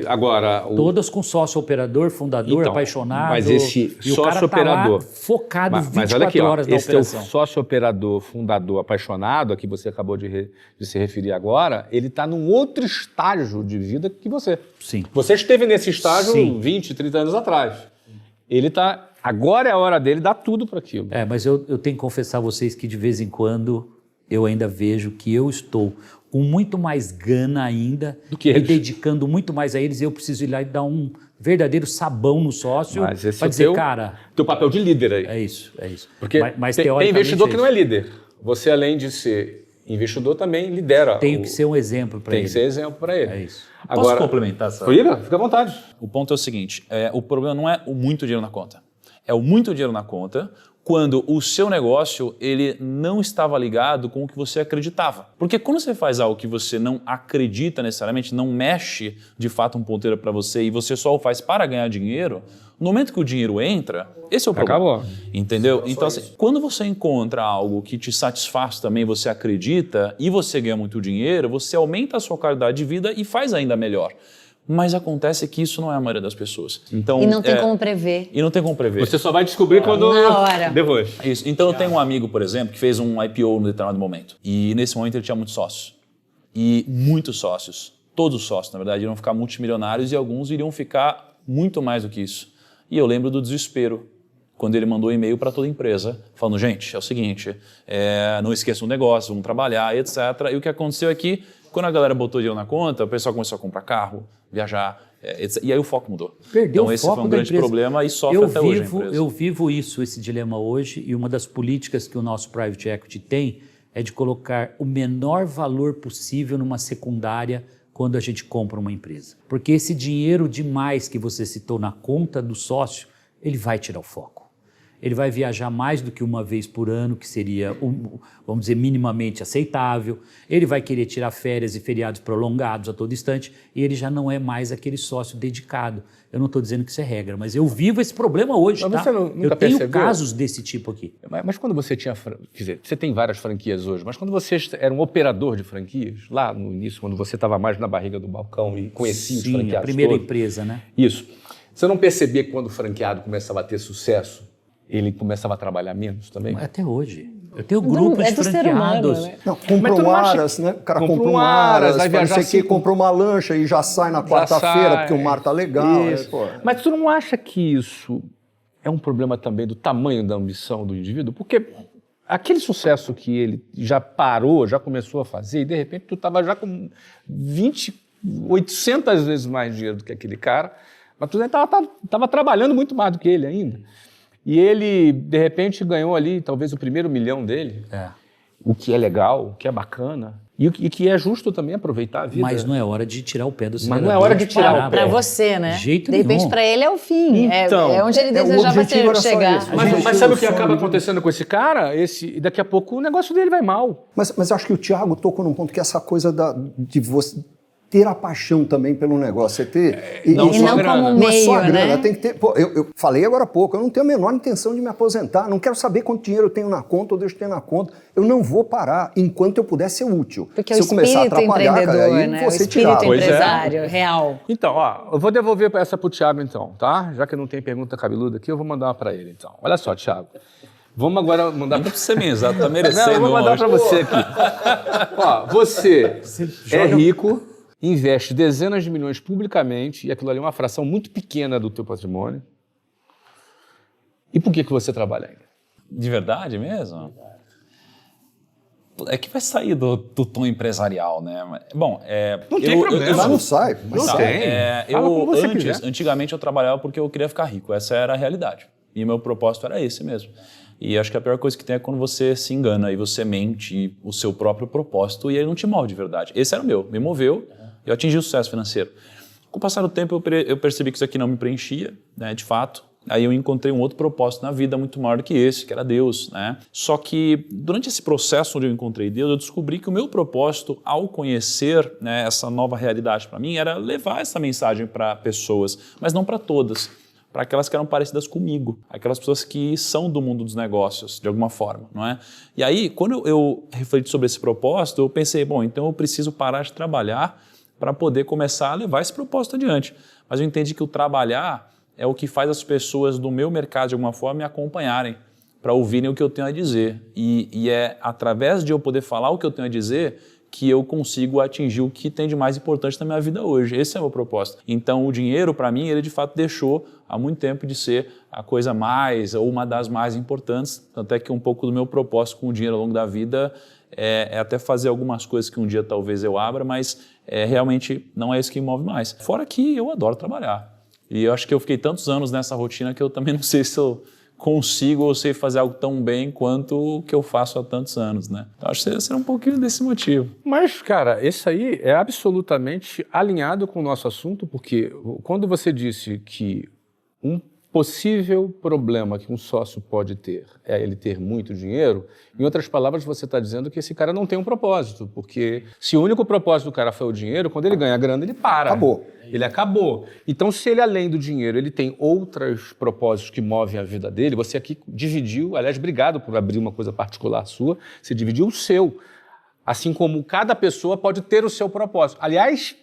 [SPEAKER 5] Agora,
[SPEAKER 4] todas com sócio operador, fundador,
[SPEAKER 5] então,
[SPEAKER 4] apaixonado.
[SPEAKER 5] Mas esse
[SPEAKER 4] e
[SPEAKER 5] sócio operador.
[SPEAKER 4] Tá lá focado 24
[SPEAKER 5] mas olha aqui,
[SPEAKER 4] horas na
[SPEAKER 5] esse
[SPEAKER 4] operação.
[SPEAKER 5] Teu sócio operador, fundador, apaixonado, a que você acabou de se referir agora, ele está num outro estágio de vida que você.
[SPEAKER 4] Sim.
[SPEAKER 5] Você esteve nesse estágio
[SPEAKER 4] Sim.
[SPEAKER 5] 20, 30 anos atrás. Ele está. Agora é a hora dele dar tudo para aquilo.
[SPEAKER 4] Mas eu tenho que confessar a vocês que de vez em quando eu ainda vejo que eu estou com muito mais gana ainda,
[SPEAKER 5] do que
[SPEAKER 4] me
[SPEAKER 5] eles.
[SPEAKER 4] Dedicando muito mais a eles, eu preciso ir lá e dar um verdadeiro sabão no sócio para dizer, cara...
[SPEAKER 5] Teu papel de líder aí.
[SPEAKER 4] É isso.
[SPEAKER 5] Porque
[SPEAKER 4] mas
[SPEAKER 5] tem investidor que não é líder. Você, além de ser investidor, também lidera.
[SPEAKER 4] Tenho que ser um exemplo para ele.
[SPEAKER 5] Tem que ser exemplo para ele.
[SPEAKER 4] É isso.
[SPEAKER 1] Posso complementar essa?
[SPEAKER 5] Fica à vontade.
[SPEAKER 1] O ponto é o seguinte, o problema não é o muito dinheiro na conta. É o muito dinheiro na conta quando o seu negócio ele não estava ligado com o que você acreditava. Porque quando você faz algo que você não acredita necessariamente, não mexe de fato um ponteiro para você e você só o faz para ganhar dinheiro, no momento que o dinheiro entra, esse é o problema.
[SPEAKER 5] Acabou.
[SPEAKER 1] Entendeu? Então, assim, quando você encontra algo que te satisfaz também, você acredita e você ganha muito dinheiro, você aumenta a sua qualidade de vida e faz ainda melhor. Mas acontece que isso não é a maioria das pessoas. Então,
[SPEAKER 2] E não tem como prever.
[SPEAKER 1] E não tem como prever.
[SPEAKER 5] Você só vai descobrir quando...
[SPEAKER 2] Na hora.
[SPEAKER 5] Depois.
[SPEAKER 1] Isso. Então eu tenho um amigo, por exemplo, que fez um IPO num determinado momento. E nesse momento ele tinha muitos sócios. E muitos sócios. Todos os sócios, na verdade, iriam ficar multimilionários e alguns iriam ficar muito mais do que isso. E eu lembro do desespero quando ele mandou um e-mail para toda a empresa, falando, gente, é o seguinte, não esqueçam o negócio, vamos trabalhar, etc. E o que aconteceu é que, quando a galera botou dinheiro na conta, o pessoal começou a comprar carro, viajar, etc. E aí o foco mudou.
[SPEAKER 4] Perdeu
[SPEAKER 1] então esse
[SPEAKER 4] o foco
[SPEAKER 1] foi um
[SPEAKER 4] da
[SPEAKER 1] grande
[SPEAKER 4] empresa.
[SPEAKER 1] problema e sofre até hoje a empresa.
[SPEAKER 4] Eu vivo esse dilema hoje, e uma das políticas que o nosso Private Equity tem é de colocar o menor valor possível numa secundária quando a gente compra uma empresa. Porque esse dinheiro demais que você citou na conta do sócio, ele vai tirar o foco. Ele vai viajar mais do que uma vez por ano, que seria, vamos dizer, minimamente aceitável. Ele vai querer tirar férias e feriados prolongados a todo instante e ele já não é mais aquele sócio dedicado. Eu não estou dizendo que isso é regra, mas eu vivo esse problema hoje,
[SPEAKER 5] mas
[SPEAKER 4] tá?
[SPEAKER 5] Você nunca
[SPEAKER 4] eu tenho
[SPEAKER 5] percebeu?
[SPEAKER 4] casos desse tipo aqui.
[SPEAKER 5] Mas quando você tinha... Quer dizer, você tem várias franquias hoje, mas quando você era um operador de franquias, lá no início, quando você estava mais na barriga do balcão e conhecia os franqueados
[SPEAKER 4] Sim, a primeira
[SPEAKER 5] todos,
[SPEAKER 4] empresa, né?
[SPEAKER 5] Isso. Você não percebia que quando o franqueado começava a ter sucesso, ele começava a trabalhar menos também?
[SPEAKER 4] Até hoje. Eu tenho grupos de
[SPEAKER 2] do ser humano,
[SPEAKER 4] franqueados.
[SPEAKER 2] né?
[SPEAKER 3] Não,
[SPEAKER 5] Mas
[SPEAKER 3] compra
[SPEAKER 5] tu
[SPEAKER 3] um
[SPEAKER 5] não acha-
[SPEAKER 3] Aras, né? O cara
[SPEAKER 5] compra
[SPEAKER 3] compra
[SPEAKER 5] um
[SPEAKER 3] um
[SPEAKER 5] Aras,
[SPEAKER 3] Aras,
[SPEAKER 5] vai
[SPEAKER 3] não
[SPEAKER 5] viajar
[SPEAKER 3] sei o quê,
[SPEAKER 5] cinco-
[SPEAKER 3] compra uma lancha e já sai na
[SPEAKER 5] Já
[SPEAKER 3] quarta-feira,
[SPEAKER 5] sai.
[SPEAKER 3] porque o mar tá legal.
[SPEAKER 5] Isso.
[SPEAKER 3] Pô.
[SPEAKER 5] Mas tu não acha que isso é um problema também do tamanho da ambição do indivíduo? Porque aquele sucesso que ele já parou, já começou a fazer, e de repente tu estava já com 800 vezes mais dinheiro do que aquele cara, mas tu estava trabalhando muito mais do que ele ainda. E ele, de repente, ganhou ali talvez o primeiro milhão dele,
[SPEAKER 4] É.
[SPEAKER 5] o que é legal, o que é bacana. E que é justo também aproveitar a vida.
[SPEAKER 4] Mas não é hora de tirar o pé do
[SPEAKER 5] Mas
[SPEAKER 4] acelerador.
[SPEAKER 5] não é hora de tirar o pé.
[SPEAKER 2] Pra você, né?
[SPEAKER 4] De jeito
[SPEAKER 2] De repente,
[SPEAKER 4] nenhum.
[SPEAKER 2] pra ele é o fim.
[SPEAKER 5] Então,
[SPEAKER 2] é onde ele
[SPEAKER 3] o
[SPEAKER 2] desejava
[SPEAKER 3] objetivo era só
[SPEAKER 2] chegar.
[SPEAKER 3] esse.
[SPEAKER 5] Mas sabe o que acaba acontecendo com esse cara? Daqui a pouco o negócio dele vai mal.
[SPEAKER 3] Mas eu acho que o Thiago tocou num ponto que é essa coisa de você ter a paixão também pelo negócio. Você ter...
[SPEAKER 5] Não
[SPEAKER 2] E
[SPEAKER 5] só
[SPEAKER 2] não
[SPEAKER 5] a grana.
[SPEAKER 2] como
[SPEAKER 3] Não é só a
[SPEAKER 2] meio,
[SPEAKER 3] grana,
[SPEAKER 2] né?
[SPEAKER 3] tem que ter... Pô, eu falei agora há pouco, eu não tenho a menor intenção de me aposentar, não quero saber quanto dinheiro eu tenho na conta ou deixo de ter na conta. Eu não vou parar enquanto eu puder ser útil.
[SPEAKER 2] Porque
[SPEAKER 3] Se
[SPEAKER 2] o
[SPEAKER 3] eu começar a
[SPEAKER 2] espírito
[SPEAKER 3] atrapalhar,
[SPEAKER 2] empreendedor,
[SPEAKER 3] cara, aí
[SPEAKER 2] né? O
[SPEAKER 3] você
[SPEAKER 2] espírito
[SPEAKER 3] tirar.
[SPEAKER 5] Pois é.
[SPEAKER 2] empresário, real.
[SPEAKER 5] Então, ó, eu vou devolver essa pro Thiago então, tá? Já que não tem pergunta cabeluda aqui, eu vou mandar uma pra ele então. Olha só, Thiago. Vamos agora mandar
[SPEAKER 1] Não precisa me exato, tá
[SPEAKER 5] Não,
[SPEAKER 1] merecendo.
[SPEAKER 5] eu vou mandar
[SPEAKER 1] hoje.
[SPEAKER 5] pra você aqui. Ó, você é rico, investe dezenas de milhões publicamente, e aquilo ali é uma fração muito pequena do teu patrimônio. E por que você trabalha ainda?
[SPEAKER 1] De verdade mesmo? É que vai sair do tom empresarial, né? Bom,
[SPEAKER 5] Não tem problema.
[SPEAKER 3] Mas não sai. Mas
[SPEAKER 5] Não
[SPEAKER 3] sai.
[SPEAKER 5] tem. Fala como você quiser.
[SPEAKER 1] Antigamente eu trabalhava porque eu queria ficar rico. Essa era a realidade. E o meu propósito era esse mesmo. E acho que a pior coisa que tem é quando você se engana e você mente o seu próprio propósito e ele não te move de verdade. Esse era o meu, me moveu e eu atingi o sucesso financeiro. Com o passar do tempo eu percebi que isso aqui não me preenchia, né, de fato. Aí eu encontrei um outro propósito na vida muito maior do que esse, que era Deus, né? Só que durante esse processo onde eu encontrei Deus, eu descobri que o meu propósito ao conhecer, né, essa nova realidade para mim era levar essa mensagem para pessoas, mas não para todas. Para aquelas que eram parecidas comigo, aquelas pessoas que são do mundo dos negócios, de alguma forma, não é? E aí, quando eu refleti sobre esse propósito, eu pensei, bom, então eu preciso parar de trabalhar para poder começar a levar esse propósito adiante. Mas eu entendi que o trabalhar é o que faz as pessoas do meu mercado, de alguma forma, me acompanharem, para ouvirem o que eu tenho a dizer. E é através de eu poder falar o que eu tenho a dizer que eu consigo atingir o que tem de mais importante na minha vida hoje. Esse é o meu propósito. Então, o dinheiro, para mim, ele de fato deixou há muito tempo de ser a coisa mais, ou uma das mais importantes, tanto é que um pouco do meu propósito com o dinheiro ao longo da vida é até fazer algumas coisas que um dia talvez eu abra, mas realmente não é isso que me move mais. Fora que eu adoro trabalhar. E eu acho que eu fiquei tantos anos nessa rotina que eu também não sei se eu consigo ou sei fazer algo tão bem quanto o que eu faço há tantos anos, né? Então, acho que será um pouquinho desse motivo.
[SPEAKER 5] Mas, cara, esse aí é absolutamente alinhado com o nosso assunto, porque quando você disse que um possível problema que um sócio pode ter é ele ter muito dinheiro, em outras palavras, você está dizendo que esse cara não tem um propósito, porque se o único propósito do cara foi o dinheiro, quando ele ganha grana, ele para.
[SPEAKER 3] Acabou.
[SPEAKER 5] Ele acabou. Então, se ele, além do dinheiro, ele tem outros propósitos que movem a vida dele, você aqui dividiu, aliás, obrigado por abrir uma coisa particular sua, você dividiu o seu. Assim como cada pessoa pode ter o seu propósito. Aliás,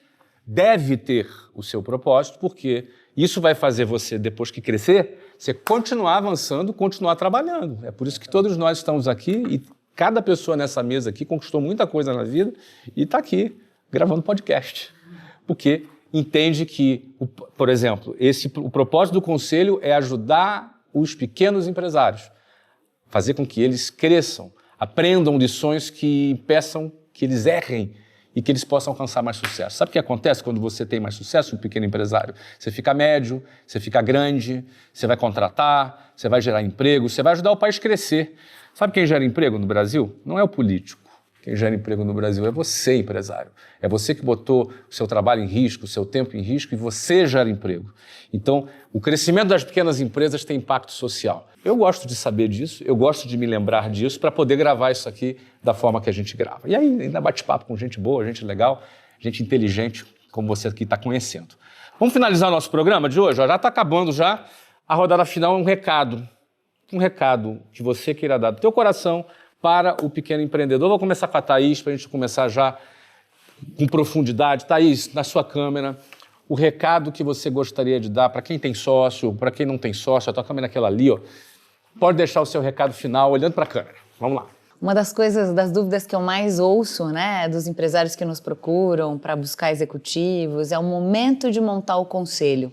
[SPEAKER 5] deve ter o seu propósito, porque isso vai fazer você, depois que crescer, você continuar avançando, continuar trabalhando. É por isso que todos nós estamos aqui e cada pessoa nessa mesa aqui conquistou muita coisa na vida e está aqui gravando podcast. Porque entende que, por exemplo, o propósito do conselho é ajudar os pequenos empresários, fazer com que eles cresçam, aprendam lições que impeçam que eles errem e que eles possam alcançar mais sucesso. Sabe o que acontece quando você tem mais sucesso, um pequeno empresário? Você fica médio, você fica grande, você vai contratar, você vai gerar emprego, você vai ajudar o país a crescer. Sabe quem gera emprego no Brasil? Não é o político. Quem gera emprego no Brasil é você, empresário. É você que botou o seu trabalho em risco, o seu tempo em risco e você gera emprego. Então, o crescimento das pequenas empresas tem impacto social. Eu gosto de saber disso, eu gosto de me lembrar disso para poder gravar isso aqui da forma que a gente grava. E aí, ainda bate-papo com gente boa, gente legal, gente inteligente, como você aqui está conhecendo. Vamos finalizar nosso programa de hoje? Já está acabando já. A rodada final é um recado. Um recado que você queira dar do teu coração para o pequeno empreendedor. Vou começar com a Thaís, para a gente começar já com profundidade. Thaís, na sua câmera, o recado que você gostaria de dar para quem tem sócio, para quem não tem sócio, a tua câmera é aquela ali, ó. Pode deixar o seu recado final olhando para a câmera. Vamos lá.
[SPEAKER 2] Uma das coisas, das dúvidas que eu mais ouço, né, dos empresários que nos procuram para buscar executivos, é o momento de montar o conselho.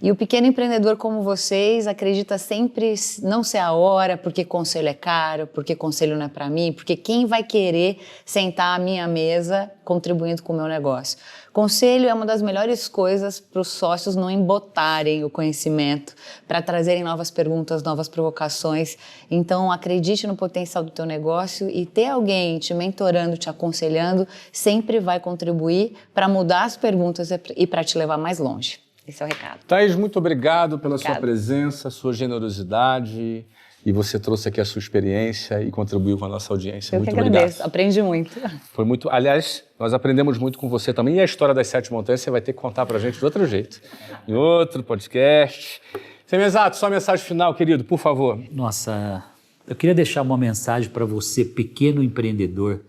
[SPEAKER 2] E o pequeno empreendedor como vocês acredita sempre não ser a hora, porque conselho é caro, porque conselho não é para mim, porque quem vai querer sentar à minha mesa contribuindo com o meu negócio? Conselho é uma das melhores coisas para os sócios não embotarem o conhecimento, para trazerem novas perguntas, novas provocações. Então, acredite no potencial do teu negócio e ter alguém te mentorando, te aconselhando, sempre vai contribuir para mudar as perguntas e para te levar mais longe. Esse é o recado.
[SPEAKER 5] Thaís, muito obrigado pela sua presença, sua generosidade. E você trouxe aqui a sua experiência e contribuiu com a nossa audiência.
[SPEAKER 2] Muito obrigado. Eu que agradeço, aprendi muito.
[SPEAKER 5] Foi muito. Aliás, nós aprendemos muito com você também. E a história das 7 montanhas você vai ter que contar pra gente de outro jeito. Em outro podcast. Semenzato, só mensagem final, querido, por favor.
[SPEAKER 4] Nossa, eu queria deixar uma mensagem para você, pequeno empreendedor,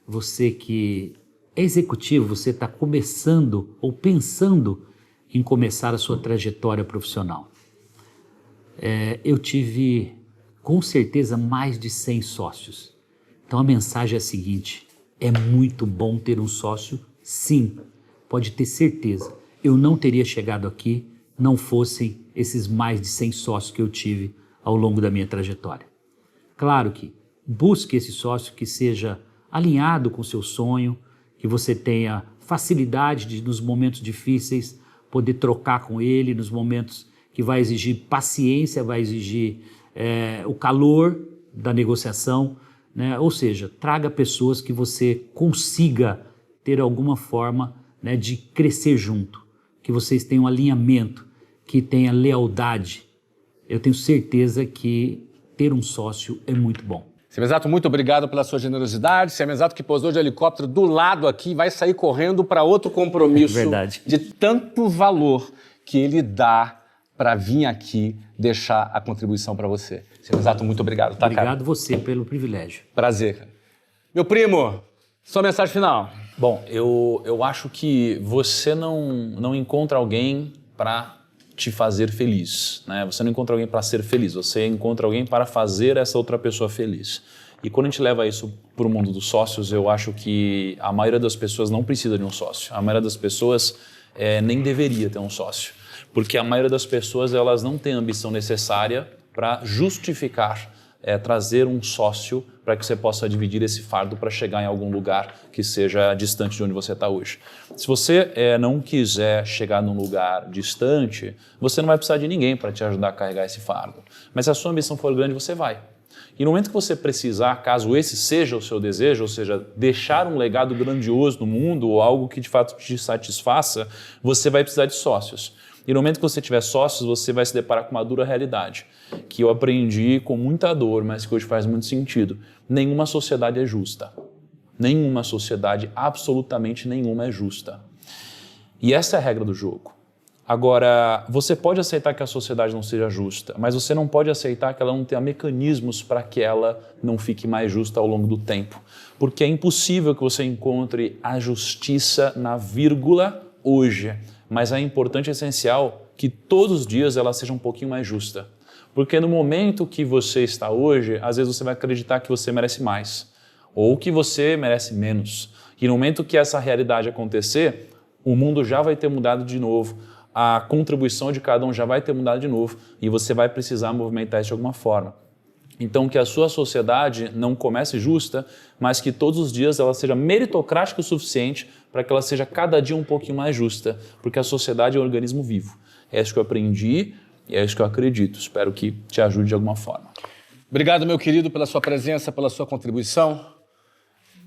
[SPEAKER 4] você que é executivo, você está começando ou pensando em começar a sua trajetória profissional. Eu tive, com certeza, mais de 100 sócios. Então a mensagem é a seguinte: é muito bom ter um sócio, sim, pode ter certeza. Eu não teria chegado aqui não fossem esses mais de 100 sócios que eu tive ao longo da minha trajetória. Claro que busque esse sócio que seja alinhado com o seu sonho, que você tenha facilidade de, nos momentos difíceis, poder trocar com ele, nos momentos que vai exigir paciência, vai exigir o calor da negociação, né? Ou seja, traga pessoas que você consiga ter alguma forma, né, de crescer junto, que vocês tenham alinhamento, que tenha lealdade. Eu tenho certeza que ter um sócio é muito bom.
[SPEAKER 5] Semenzato, muito obrigado pela sua generosidade. Semenzato que pousou de helicóptero do lado aqui vai sair correndo para outro compromisso.
[SPEAKER 4] Verdade.
[SPEAKER 5] De tanto valor que ele dá para vir aqui deixar a contribuição para você. Semenzato, muito obrigado. Tá,
[SPEAKER 4] obrigado
[SPEAKER 5] cara?
[SPEAKER 4] você pelo privilégio.
[SPEAKER 5] Prazer, cara. Meu primo, sua mensagem final.
[SPEAKER 1] Bom, eu acho que você não encontra alguém para te fazer feliz, né? Você não encontra alguém para ser feliz, você encontra alguém para fazer essa outra pessoa feliz. E quando a gente leva isso para o mundo dos sócios, eu acho que a maioria das pessoas não precisa de um sócio. A maioria das pessoas nem deveria ter um sócio, porque a maioria das pessoas elas não tem a ambição necessária para justificar trazer um sócio para que você possa dividir esse fardo para chegar em algum lugar que seja distante de onde você está hoje. Se você não quiser chegar num lugar distante, você não vai precisar de ninguém para te ajudar a carregar esse fardo. Mas se a sua ambição for grande, você vai. E no momento que você precisar, caso esse seja o seu desejo, ou seja, deixar um legado grandioso no mundo ou algo que de fato te satisfaça, você vai precisar de sócios. E no momento que você tiver sócios, você vai se deparar com uma dura realidade, que eu aprendi com muita dor, mas que hoje faz muito sentido. Nenhuma sociedade é justa. Nenhuma sociedade, absolutamente nenhuma é justa. E essa é a regra do jogo. Agora, você pode aceitar que a sociedade não seja justa, mas você não pode aceitar que ela não tenha mecanismos para que ela não fique mais justa ao longo do tempo. Porque é impossível que você encontre a justiça na vírgula hoje. Mas é importante e essencial que todos os dias ela seja um pouquinho mais justa. Porque no momento que você está hoje, às vezes você vai acreditar que você merece mais, ou que você merece menos. E no momento que essa realidade acontecer, o mundo já vai ter mudado de novo, a contribuição de cada um já vai ter mudado de novo, e você vai precisar movimentar isso de alguma forma. Então, que a sua sociedade não comece justa, mas que todos os dias ela seja meritocrática o suficiente para que ela seja cada dia um pouquinho mais justa, porque a sociedade é um organismo vivo. É isso que eu aprendi e é isso que eu acredito. Espero que te ajude de alguma forma.
[SPEAKER 5] Obrigado, meu querido, pela sua presença, pela sua contribuição.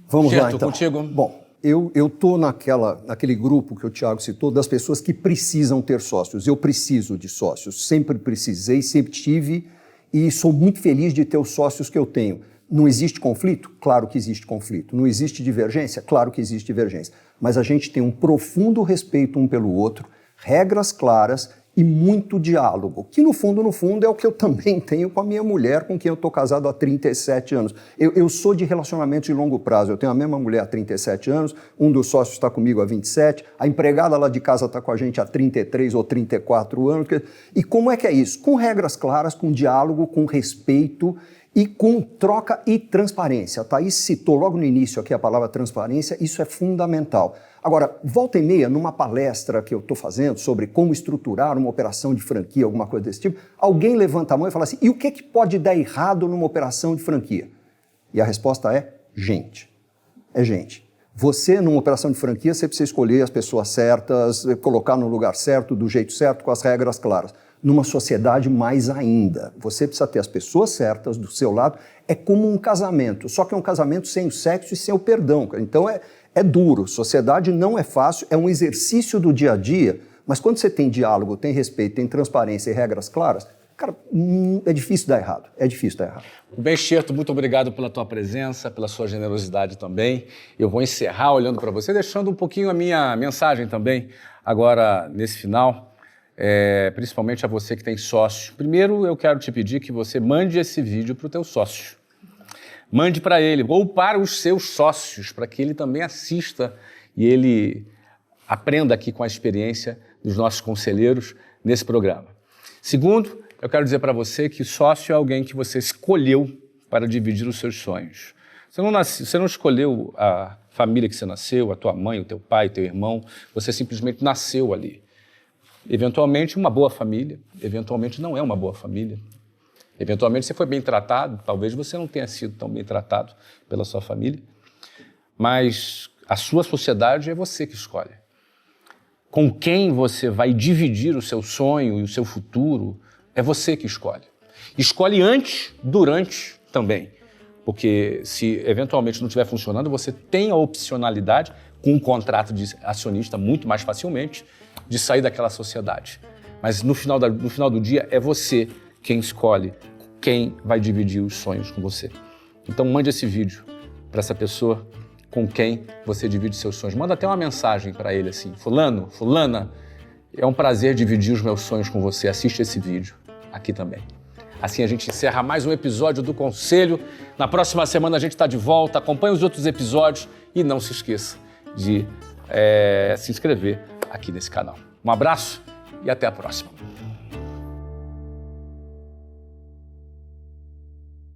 [SPEAKER 3] Vamos lá,
[SPEAKER 5] então. Contigo.
[SPEAKER 3] Bom, eu estou naquele grupo que o Thiago citou, das pessoas que precisam ter sócios. Eu preciso de sócios, sempre precisei, sempre tive, e sou muito feliz de ter os sócios que eu tenho. Não existe conflito? Claro que existe conflito. Não existe divergência? Claro que existe divergência. Mas a gente tem um profundo respeito um pelo outro, regras claras e muito diálogo, que no fundo é o que eu também tenho com a minha mulher, com quem eu estou casado há 37 anos. Eu sou de relacionamento de longo prazo, eu tenho a mesma mulher há 37 anos, um dos sócios está comigo há 27, a empregada lá de casa está com a gente há 33 ou 34 anos. E como é que é isso? Com regras claras, com diálogo, com respeito e com troca e transparência. A Thaís citou logo no início aqui a palavra transparência, isso é fundamental. Agora, volta e meia, numa palestra que eu estou fazendo sobre como estruturar uma operação de franquia, alguma coisa desse tipo, alguém levanta a mão e fala assim, e o que pode dar errado numa operação de franquia? E a resposta é gente. É gente. Você, numa operação de franquia, você precisa escolher as pessoas certas, colocar no lugar certo, do jeito certo, com as regras claras. Numa sociedade, mais ainda. Você precisa ter as pessoas certas do seu lado. É como um casamento, só que é um casamento sem o sexo e sem o perdão. Então é duro. Sociedade não é fácil, é um exercício do dia a dia, mas quando você tem diálogo, tem respeito, tem transparência e regras claras, cara, é difícil dar errado. É difícil dar errado.
[SPEAKER 5] Bem, Scherto, muito obrigado pela tua presença, pela sua generosidade também. Eu vou encerrar olhando para você, deixando um pouquinho a minha mensagem também, agora nesse final, principalmente a você que tem sócio. Primeiro, eu quero te pedir que você mande esse vídeo para o teu sócio. Mande para ele, ou para os seus sócios, para que ele também assista e ele aprenda aqui com a experiência dos nossos conselheiros nesse programa. Segundo, eu quero dizer para você que sócio é alguém que você escolheu para dividir os seus sonhos. Você não escolheu a família que você nasceu, a tua mãe, o teu pai, o teu irmão, você simplesmente nasceu ali. Eventualmente uma boa família, eventualmente não é uma boa família. Eventualmente você foi bem tratado, talvez você não tenha sido tão bem tratado pela sua família, mas a sua sociedade é você que escolhe. Com quem você vai dividir o seu sonho e o seu futuro, é você que escolhe. Escolhe antes, durante também, porque se eventualmente não estiver funcionando, você tem a opcionalidade, com um contrato de acionista muito mais facilmente, de sair daquela sociedade. Mas no final do dia é você quem escolhe quem vai dividir os sonhos com você. Então mande esse vídeo para essa pessoa com quem você divide seus sonhos. Manda até uma mensagem para ele assim, fulano, fulana, é um prazer dividir os meus sonhos com você, assiste esse vídeo aqui também. Assim a gente encerra mais um episódio do Conselho. Na próxima semana a gente está de volta, acompanhe os outros episódios e não se esqueça de se inscrever aqui nesse canal. Um abraço e até a próxima.